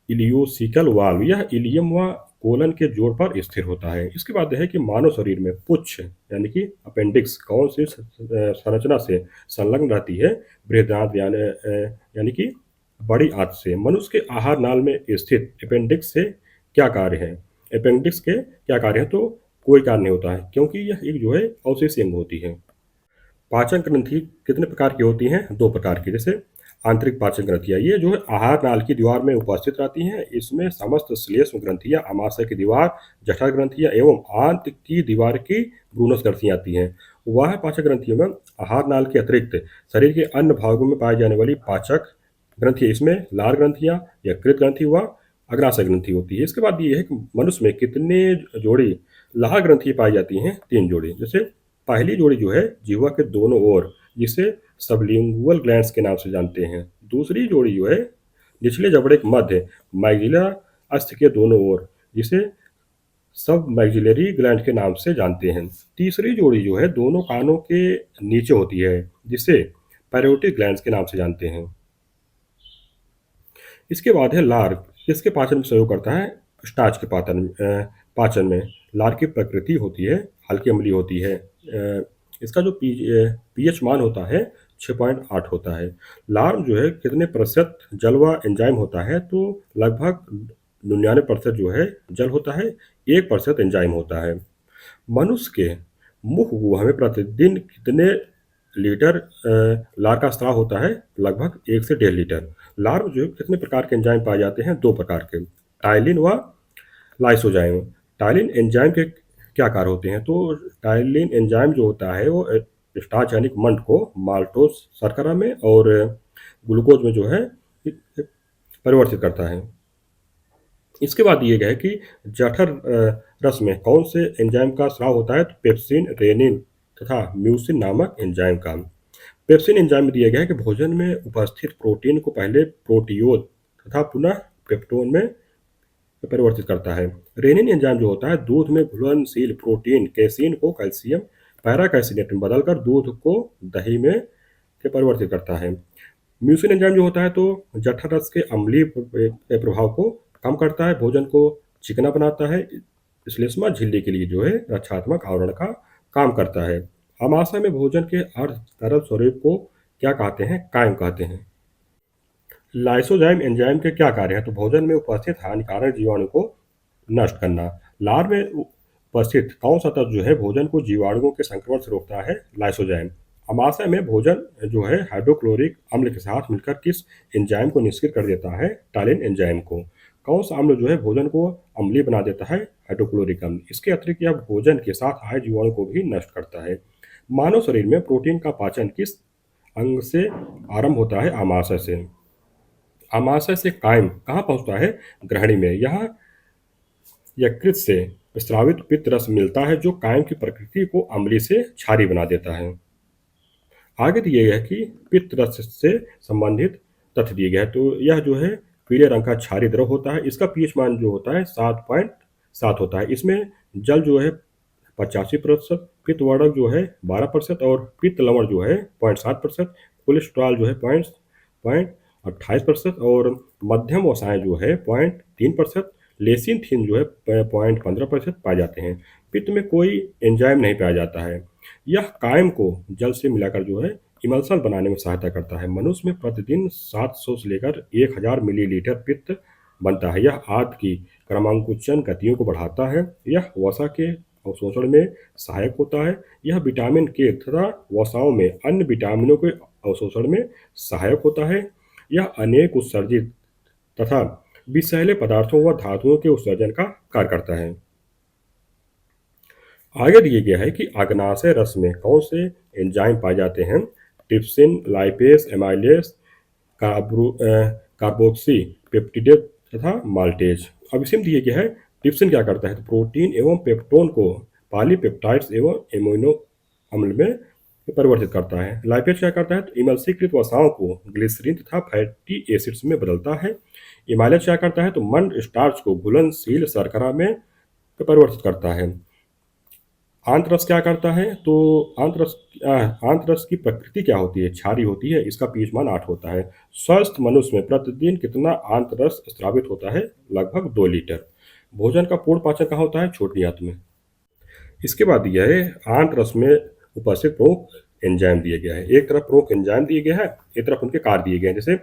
इलियोसिकल वाल्व। यह इलियम व कोलन के जोड़ पर स्थिर होता है। इसके बाद है कि मानव शरीर में पुच्छ यानी कि अपेंडिक्स कौन सी संरचना से संलग्न रहती है? बृहदांत यानी कि बड़ी आंत से। मनुष्य के आहार नाल में स्थित अपेंडिक्स से क्या कार्य है? अपेंडिक्स के क्या कार्य है? तो कोई कार्य नहीं होता है, क्योंकि यह एक जो है अवशेषी अंग होती है। पाचन ग्रंथि कितने प्रकार की होती हैं? 2 प्रकार की। जैसे आंतरिक पाचन ग्रंथियाँ, ये जो है आहार नाल की दीवार में उपस्थित रहती हैं। इसमें समस्त श्लेष्म ग्रंथियाँ, आमाशय की दीवार, जठर ग्रंथियाँ एवं आंत की दीवार की ब्रूनस ग्रंथियाँ आती हैं। वह पाचक ग्रंथियों में आहार नाल के अतिरिक्त शरीर के अन्य भागों में पाई जाने वाली पाचक ग्रंथियाँ, इसमें लार ग्रंथियाँ, यकृत ग्रंथि व अग्नाशय ग्रंथि होती है। इसके बाद ये है कि मनुष्य में कितने जोड़ी लार ग्रंथियाँ पाई जाती हैं? 3 जोड़ी। जैसे पहली जोड़ी जो है जिह्वा के दोनों ओर, जिसे सबलिंगुअल ग्लैंड्स के नाम से जानते हैं। दूसरी जोड़ी जो है निचले जबड़े के मध्य मैग्जिला अस्थ के दोनों ओर, जिसे सब मैग्जिलरी ग्लैंड के नाम से जानते हैं। तीसरी जोड़ी जो है दोनों कानों के नीचे होती है, जिसे पैरोटिड ग्लैंड्स के नाम से जानते हैं। इसके बाद है लार, किसके पाचन में सहयोग करता है? स्टार्च के पाचन में। लार की प्रकृति होती है हल्की अम्लीय होती है। इसका जो पीएच मान होता है 6.8 होता है। लार जो है कितने प्रतिशत जल व एंजाइम होता है? तो लगभग 99% जो है जल होता है, 1% एंजाइम होता है। मनुष्य के मुख गुहा में प्रतिदिन कितने लीटर लार का स्राव होता है? लगभग 1 से 1.5 लीटर। लार में जो है कितने प्रकार के एंजाइम पाए जाते हैं? 2 प्रकार के, टाइलिन व लाइसोजाइम। टाइलिन एंजाइम के क्या कार्य होते हैं? तो टाइलिन एंजाइम जो होता है वो स्टार्च यानी कि मंड को माल्टोज शर्करा में और ग्लूकोज में जो है परिवर्तित करता है। इसके बाद दिए गए कि जठर रस में कौन से एंजाइम का स्राव होता है? तो पेप्सिन, रेनिन तथा म्यूसिन नामक एंजाइम का। पेप्सिन एंजाइम में दिया गया है कि भोजन में उपस्थित प्रोटीन को पहले प्रोटीओज तथा पुनः पेप्टोन में परिवर्तित करता है। रेनिन एंजाइम जो होता है दूध में घुलनशील प्रोटीन कैसीन को कैल्शियम पैराकैसिनेट में बदलकर दूध को दही में के परिवर्तित करता है। म्यूसिन एंजाइम जो होता है तो जठर रस के अम्लीय प्रभाव को कम करता है, भोजन को चिकना बनाता है, श्लेष्मा झिल्ली के लिए जो है रक्षात्मक आवरण का काम करता है। आमाशय में भोजन के अर्ध तरल स्वरूप को क्या कहते हैं? कायम कहते हैं। लाइसोजाइम एंजाइम के क्या कार्य है? तो भोजन में उपस्थित हानिकारक जीवाणु को नष्ट करना। लार में उपस्थित कौन सा तत्व जो है भोजन को जीवाणुओं के संक्रमण से रोकता है? लाइसोजाइम। आमाशय में भोजन जो है हाइड्रोक्लोरिक अम्ल के साथ मिलकर किस एंजाइम को निष्क्रिय कर देता है? टालिन एंजाइम को। कौन सा अम्ल जो है भोजन को अम्लीय बना देता है? हाइड्रोक्लोरिक अम्ल। इसके अतिरिक्त यह भोजन के साथ आए जीवाणु को भी नष्ट करता है। मानव शरीर में प्रोटीन का पाचन किस अंग से आरंभ होता है? आमाशय से। आमाशय से कायम कहाँ पहुँचता है? ग्रहणी में। यहाँ यकृत से स्रावित पित्त रस मिलता है जो कायम की प्रकृति को अम्लीय से क्षारीय बना देता है। आगे दिए गए कि पित्त रस से संबंधित तथ्य दिए गए हैं। तो यह जो है पीले रंग का क्षारीय द्रव होता है। इसका पीएच मान जो होता है 7.7 होता है। इसमें जल जो है 85%, पित्त वर्णक जो है 12% और पित्त लवण जो है 0.7%, कोलेस्ट्रॉल जो है 0.28% और मध्यम वसाएं जो है 0.3%, लेसिन थीन जो है 0.15% पाए जाते हैं। पित्त में कोई एंजाइम नहीं पाया जाता है। यह कायम को जल से मिलाकर जो है इमल्सन बनाने में सहायता करता है। मनुष्य में प्रतिदिन 700 से लेकर 1000 मिलीलीटर पित्त बनता है। यह आंत की क्रमांकुचन गतियों को बढ़ाता है। यह वसा के अवशोषण में सहायक होता है। यह विटामिन के तथा वसाओं में अन्य विटामिनों के अवशोषण में सहायक होता है। यह अनेक उत्सर्जित तथा विषैले पदार्थों व धातुओं के उत्सर्जन का कार्य करता है। आगे दिया गया है कि अग्नाशय रस में कौन से एंजाइम पाए जाते हैं। Trypsin, lipase, amylase, carboxy peptidase तथा माल्टेज। अब इसी में दिया गया है ट्रिप्सिन क्या करता है, तो प्रोटीन एवं पेप्टोन को पॉलीपेप्टाइड्स एवं एमिनो अम्ल में परिवर्तित करता है। लाइपेज क्या करता है, तो इमल्सीकृत वसाओं को ग्लिसरीन तथा फैटी एसिड्स में बदलता है। एमाइलेज क्या करता है, तो मंड स्टार्च को घुलनशील शर्करा में परिवर्तित करता है। आंतरस क्या करता है, तो आंतरस की प्रकृति क्या होती है, क्षारीय होती है। इसका पीएच मान 8 होता है। स्वस्थ मनुष्य में प्रतिदिन कितना आंतरस स्रावित होता है, लगभग 2 लीटर। भोजन का पूर्ण पाचन कहाँ होता है, छोटी आंत में। इसके बाद दिया है आंतरस में उपस्थित प्रमुख एंजाइम दिया गया है। एक तरफ प्रमुख एंजाइम दिए गया है, एक तरफ उनके कार्य दिए गए हैं। जैसे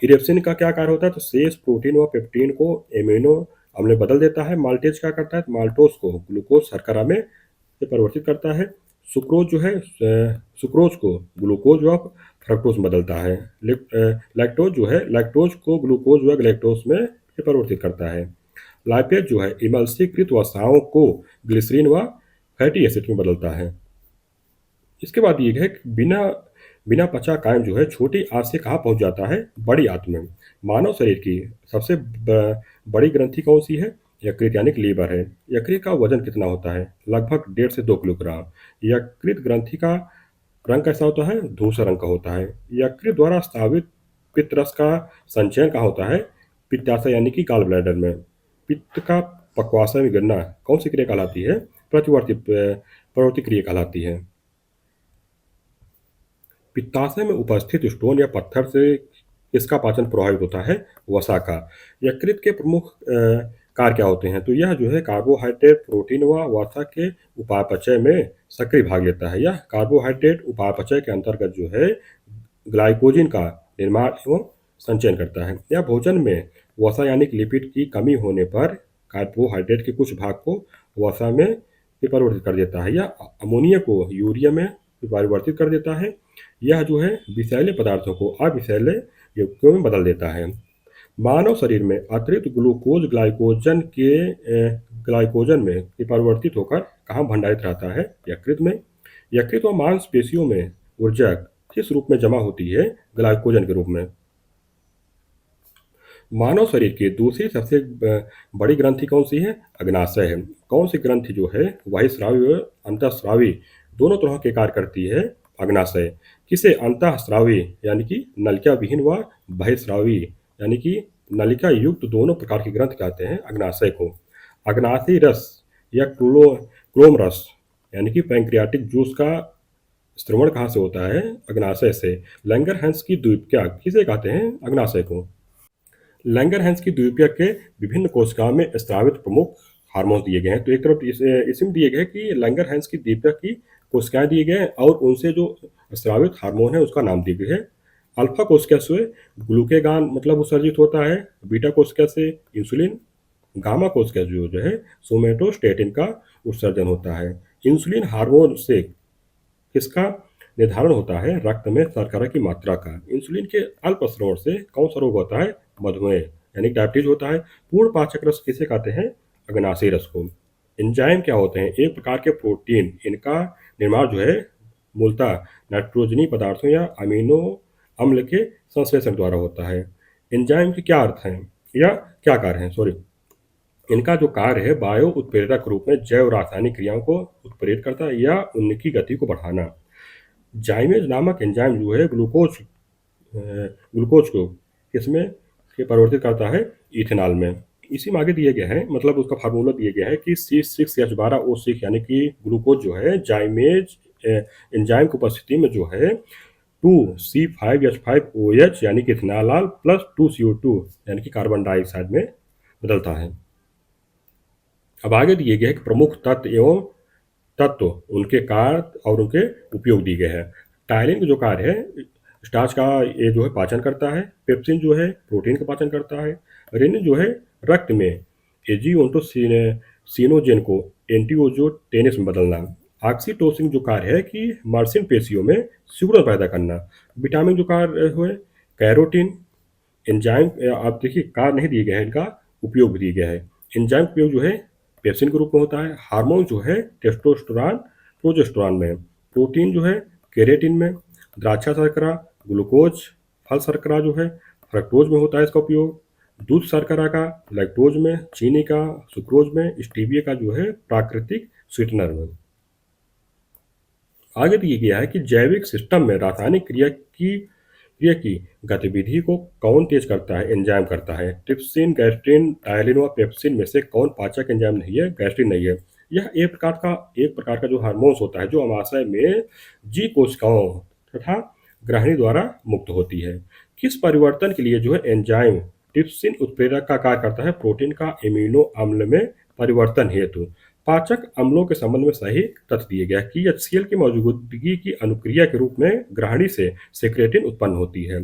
इरेप्सिन का क्या कार्य होता है, तो शेष प्रोटीन व पेप्टीन को एमिनो अम्ल में बदल देता है। माल्टेज क्या करता है, तो माल्टोज को ग्लूकोज शर्करा में से परिवर्तित करता है। सुक्रोज जो है सुक्रोज को ग्लूकोज व फ्रक्टोज में बदलता है। लैक्टोज जो है लैक्टोज को ग्लूकोज व ग्लैक्टोज में से परिवर्तित करता है। लाइपेज जो है इमल्सीकृत वसाओं को ग्लिसरीन व फैटी एसिड में बदलता है। इसके बाद ये है कि बिना बिना पचा कायम जो है छोटी आंत से कहाँ पहुंच जाता है, बड़ी आंत में। मानव शरीर की सबसे बड़ी ग्रंथि कौन सी है, यकृत यानी कि लीवर है। यकृत का वजन कितना होता है, लगभग 1.5 से 2 किलोग्राम। यकृत ग्रंथि का रंग कैसा होता है, धूसर रंग का होता है। यकृत द्वारा स्रावित पित्तरस का संचयन कहाँ होता है, पित्ताशय यानी कि गॉल ब्लैडर में। पित्त का पक्वाशय में गिरना कौन सी क्रिया कहलाती है, प्रवर्ती क्रिया कहलाती है। पित्ताशय में उपस्थित स्टोन या पत्थर से किसका पाचन प्रभावित होता है, वसा का। यकृत के प्रमुख कार्य क्या होते हैं, तो यह जो है कार्बोहाइड्रेट, प्रोटीन व वसा के उपापचय में सक्रिय भाग लेता है। यह कार्बोहाइड्रेट उपापचय के अंतर्गत जो है ग्लाइकोजिन का निर्माण एवं संचयन करता है। यह भोजन में वसा यानी कि लिपिड की कमी होने पर कार्बोहाइड्रेट के कुछ भाग को वसा में परिवर्तित कर देता है या अमोनिया को यूरिया में परिवर्तित कर देता है। यह जो है विषैले पदार्थों को अविषैले यौगिकों में बदल देता है। मानव शरीर में अतिरिक्त ग्लूकोज ग्लाइकोजन में परिवर्तित होकर कहाँ भंडारित रहता है, यकृत में। यकृत व मांसपेशियों में ऊर्जा किस रूप में जमा होती है, ग्लाइकोजन के रूप में। मानव शरीर की दूसरी सबसे बड़ी ग्रंथि कौन सी है, अग्नाशय है। कौन सी ग्रंथि जो है बहिस्रावी व अंतःस्रावी दोनों तरह के कार्य करती है, अग्नाशय। किसे अंतःस्रावी यानी कि नलिका विहीन व बहिस्रावी यानी कि नलिका युक्त दोनों प्रकार की ग्रंथि कहते हैं अग्नाशय को। अग्नाशयी रस या क्लोम रस यानी कि पैंक्रियाटिक जूस का श्रवण कहाँ से होता है, अग्नाशय से। लैंगरहैंस की द्वीपिका किसे कहते हैं, अग्नाशय को। लैंगरहैंस की द्वीपिका के विभिन्न कोशिकाओं में स्रावित प्रमुख हार्मोन दिए गए हैं। तो एक तरफ इसमें दिए गए कि लैंगरहैंस की द्वीपिका की कोशिकाएं दिए गए हैं और उनसे जो स्रावित हार्मोन है उसका नाम दिया गया है। अल्फा कोशिका से ग्लूकेगान मतलब उत्सर्जित होता है, बीटा कोशिका से इंसुलिन, गामा कोशिका जो है सोमेटोस्टेटिन का उत्सर्जन होता है। इंसुलिन हार्मोन से किसका निर्धारण होता है, रक्त में शर्करा की मात्रा का। इंसुलिन के अल्प स्राव से कौन सा रोग होता है, मधुमेह यानी डायबिटीज होता है। पूर्ण पाचक रस किसे कहते हैं, अग्नाशयी रस को। एंजाइम क्या होते हैं, एक प्रकार के प्रोटीन, इनका निर्माण जो है मूलतः नाइट्रोजनी पदार्थों या अमीनो अम्ल के संश्लेषण द्वारा होता है। एंजाइम के क्या अर्थ हैं या क्या कार्य हैं, इनका जो कार्य है बायो उत्प्रेरक रूप में जैव रासायनिक क्रियाओं को उत्प्रेरित करता है या उनकी गति को बढ़ाना। जाइमेज नामक एंजाइम जो है ग्लूकोज को किसमें के परिवर्तित करता है, इथेनॉल में। इसी में आगे दिया गया है, मतलब उसका फार्मूला दिया गया है कि C6H12O6 यानी कि ग्लूकोज जो है जाइमेज एंजाइम की उपस्थिति में जो है 2C5H5OH यानी कि इथेनॉल प्लस 2CO2 यानी कि कार्बन डाइऑक्साइड में बदलता है। अब आगे दिए गए कि प्रमुख तत्व उनके कार्य और उनके उपयोग दिए गए हैं। टायलिन जो कार्य है, स्टार्च का ये जो है पाचन करता है। पेप्सिन जो है प्रोटीन का पाचन करता है। रेनिन जो है रक्त में एजिओटोसिनोजेन को एंटीओजियोटेनिस में बदलना। ऑक्सीटोसिन जो कार्य है कि मार्सिन पेशियों में सिकुड़न पैदा करना। विटामिन जो कार्य है कैरोटीन एंजाइम आप देखिए कार नहीं दिए गए हैं, इनका उपयोग भी दिया गया है। एंजाइम का उपयोग जो है पेप्सिन के रूप में होता है। हार्मोन जो है टेस्टोस्टेरोन प्रोजेस्टेरोन में। प्रोटीन जो है केरेटिन में। द्राक्षा शर्करा, ग्लूकोज फल शर्करा जो है फ्रक्टोज में होता है इसका उपयोग। दूध शर्करा का लैक्टोज में। चीनी का सुक्रोज में। स्टीविया का जो है प्राकृतिक स्वीटनर में। आगे दिया गया है कि जैविक सिस्टम में रासायनिक क्रिया की गतिविधि को कौन तेज करता है? एंजाइम करता है। ट्रिप्सिन, गैस्ट्रिन, टायलिन व पेप्सिन में से कौन पाचक एंजाइम नहीं है? गैस्ट्रिन नहीं है। यह एक प्रकार का जो हार्मोन्स होता है जो अमाशय में जी कोशिकाओं तथा ग्रहणी द्वारा मुक्त होती है। किस परिवर्तन के लिए जो है एंजाइम ट्रिप्सिन उत्प्रेरक का कार्य करता है? प्रोटीन का एमिनो अम्ल में परिवर्तन हेतु। पाचक अम्लों के संबंध में सही तथ्य दिए गया कि एचसीएल की मौजूदगी की अनुक्रिया के रूप में ग्रहणी से सेक्रेटिन उत्पन्न होती है।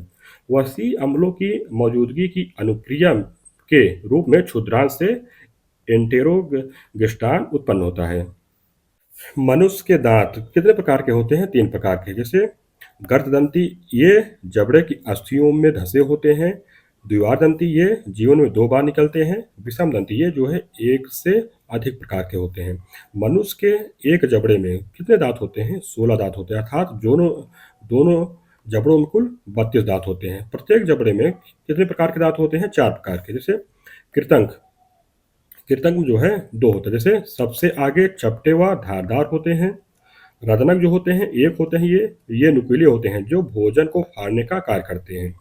वसी अम्लों की मौजूदगी की अनुक्रिया के रूप में क्षुद्रांश से एंटेरोगेस्टान उत्पन्न होता है। मनुष्य के दांत कितने प्रकार के होते हैं? 3 प्रकार के। जैसे गर्ददंती, ये जबड़े की अस्थियों में धंसे होते हैं। द्विवारदंती, ये जीवन में 2 बार निकलते हैं। विषमदंती, ये जो है 1 से अधिक प्रकार के होते हैं। मनुष्य के एक जबड़े में कितने दांत होते हैं? 16 दांत होते हैं, अर्थात दोनों दोनों जबड़ों में कुल 32 दांत होते हैं। प्रत्येक जबड़े में कितने प्रकार के दांत होते हैं? 4 प्रकार के। जैसे कृतंक, कृतंक जो है 2 होते हैं। जैसे सबसे आगे चपटे व धारदार होते हैं। रदनक जो होते हैं 1 होते हैं, ये नुकीले होते हैं जो भोजन को फाड़ने का कार्य करते हैं।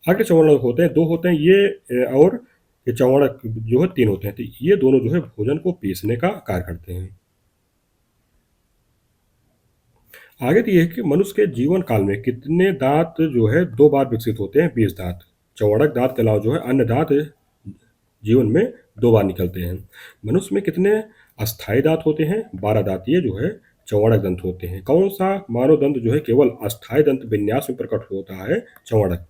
अग्र चौवर्णक होते हैं 2 होते हैं, और ये चौवर्णक जो है 3 होते हैं। तो ये दोनों जो है भोजन को पीसने का कार्य करते हैं। आगे दिए है कि मनुष्य के जीवन काल में कितने दांत जो है 2 बार विकसित होते हैं? 20 दांत। चौवर्णक दांत के अलावा जो है अन्य दांत जीवन में 2 बार निकलते हैं। मनुष्य में कितने अस्थायी दांत होते हैं? 12 दांत, ये जो है चौवर्णक दंत होते हैं। कौन सा मानव दंत जो है केवल अस्थायी दंत विन्यास में प्रकट होता है? चौवर्णक।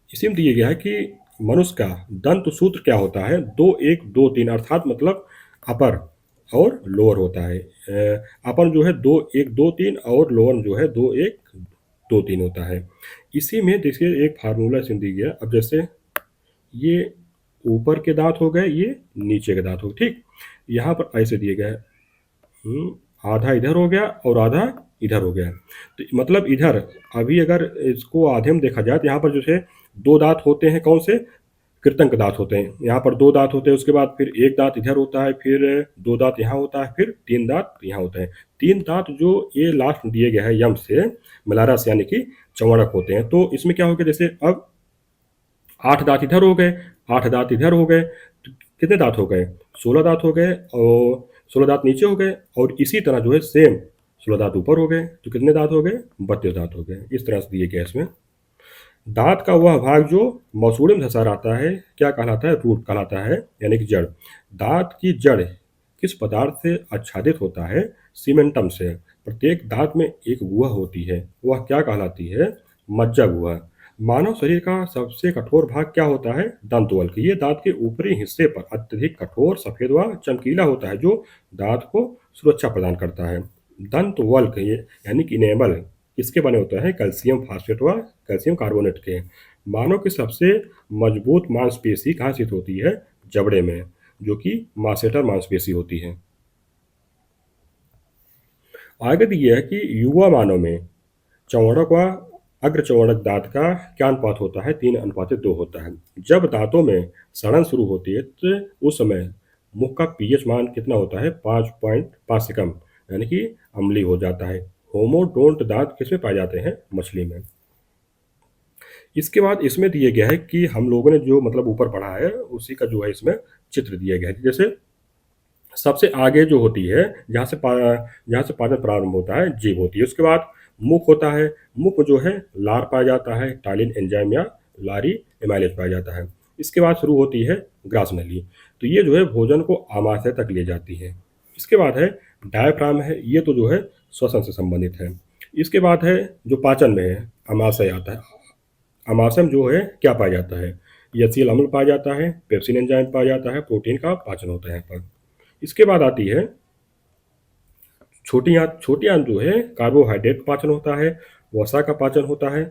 इसी में दिया गया है कि मनुष्य का दंत सूत्र क्या होता है? 2 1 2 3, अर्थात मतलब अपर और लोअर होता है। अपर जो है 2 1 2 3 और लोअर जो है 2 1 2 3 होता है। इसी में देखिए एक फार्मूला इसमें दिया गया। अब जैसे ये ऊपर के दांत हो गए, ये नीचे के दांत हो गए, ठीक। यहाँ पर ऐसे दिए गए आधा इधर हो गया और आधा इधर हो गया। तो मतलब इधर अभी अगर इसको आधे में देखा जाए तो यहाँ पर जो है 2 दांत होते हैं, कौन से? कृतंक दांत होते हैं। यहाँ पर 2 दांत होते हैं, उसके बाद फिर 1 दांत इधर होता है, फिर 2 दांत यहाँ होता है, फिर 3 दांत यहाँ होता है। 3 दांत जो ये लास्ट में दिए गए हैं यम से मलारस यानी कि चौवर्णक होते हैं। तो इसमें क्या हो गया? जैसे अब 8 दांत इधर हो गए, 8 दांत इधर हो गए, तो कितने दांत हो गए? 16 दांत हो गए, और 16 दांत नीचे हो गए, और इसी तरह जो है सेम 16 दांत ऊपर हो गए, तो कितने दांत हो गए? 32 दांत हो गए। इस तरह से दिए गए इसमें। दांत का वह भाग जो मसूड़े में धंसा रहता है क्या कहलाता है? रूट कहलाता है, यानी कि जड़। दांत की जड़ किस पदार्थ से आच्छादित होता है? सीमेंटम से। प्रत्येक दांत में एक गुहा होती है, वह क्या कहलाती है? मज्जा गुहा। मानव शरीर का सबसे कठोर भाग क्या होता है? दंतवल्क। ये दांत के ऊपरी हिस्से पर अत्यधिक कठोर, सफेद व चमकीला होता है, जो दांत को सुरक्षा प्रदान करता है। दंतवल्क ये यानी कि इनेमल किसके बने होते हैं? कैल्शियम फास्फेट व कैल्शियम कार्बोनेट के। मानव की सबसे मजबूत मांसपेशी कहाँ स्थित होती है? जबड़े में, जो कि मासेटर मांसपेशी होती है। आगे दिया है कि युवा मानव में चौवर्णक व अग्र चौवर्णक दांत का क्या अनुपात होता है? 3:2 होता है। जब दांतों में सड़न शुरू होती है तो उस समय मुख का पीएच मान कितना होता है? 5.5 से कम, यानी कि अम्लीय हो जाता है। होमोडोंट दांत किसमें पाए जाते हैं? मछली में। इसके बाद इसमें दिया गया है कि हम लोगों ने जो मतलब ऊपर पढ़ा है उसी का जो है इसमें चित्र दिया गया है। जैसे सबसे आगे जो होती है, जहाँ से पाचन प्रारंभ होता है, जीभ होती है। उसके बाद मुख होता है। मुख में जो है लार पाया जाता है, टालिन एंजाइम या लारी एमाइलेज पाया जाता है। इसके बाद शुरू होती है ग्रास नली। तो ये जो है भोजन को आमाशय तक ले जाती है। इसके बाद है डायफ्राम है, ये तो जो है श्वसन से संबंधित है। इसके बाद है जो पाचन में है, अमाशय आता है। अमाशय में जो है क्या पाया जाता है? यसील अम्ल पाया जाता है, पेप्सिन एंजाइम पाया जाता है, प्रोटीन का पाचन होता है यहाँ पर। इसके बाद आती है छोटी आंत जो है कार्बोहाइड्रेट का पाचन होता है, वसा का पाचन होता है,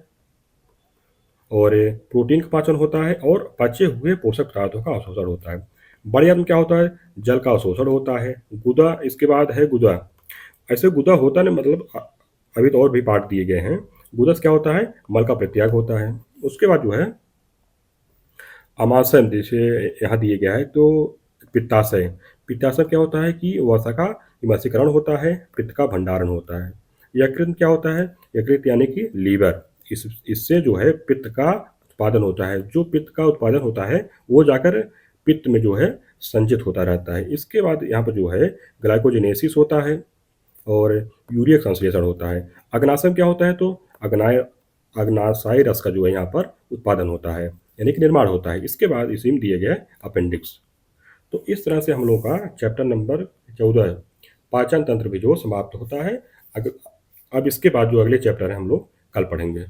और प्रोटीन का पाचन होता है और पचे हुए पोषक पदार्थों का अवशोषण होता है। बड़े आंत में क्या होता है? जल का अवशोषण होता है। गुदा, इसके बाद है गुदा। ऐसे गुदा होता नहीं, मतलब अभी तो और भी पार्ट दिए गए हैं। गुदा से क्या होता है? मल का परित्याग होता है। उसके बाद जो है अमाशय, जैसे यहाँ दिए गया है तो पित्ताशय। पित्ताशय क्या होता है कि वसा का निमशीकरण होता है, पित्त का भंडारण होता है। यकृत क्या होता है? यकृत यानी कि लीवर, इससे जो है पित्त का उत्पादन होता है। जो पित्त का उत्पादन होता है वो जाकर पित्त में जो है संचित होता रहता है। इसके बाद यहाँ पर जो है ग्लाइकोजेनेसिस होता है और यूरिक संश्लेषण होता है। अग्नाशय क्या होता है? तो अग्नाशय रस का जो है यहाँ पर उत्पादन होता है, यानी कि निर्माण होता है। इसके बाद इसी में दिए गए अपेंडिक्स। तो इस तरह से हम लोग का चैप्टर नंबर 14 पाचन तंत्र भी जो समाप्त होता है। अब इसके बाद जो अगले चैप्टर है हम लोग कल पढ़ेंगे।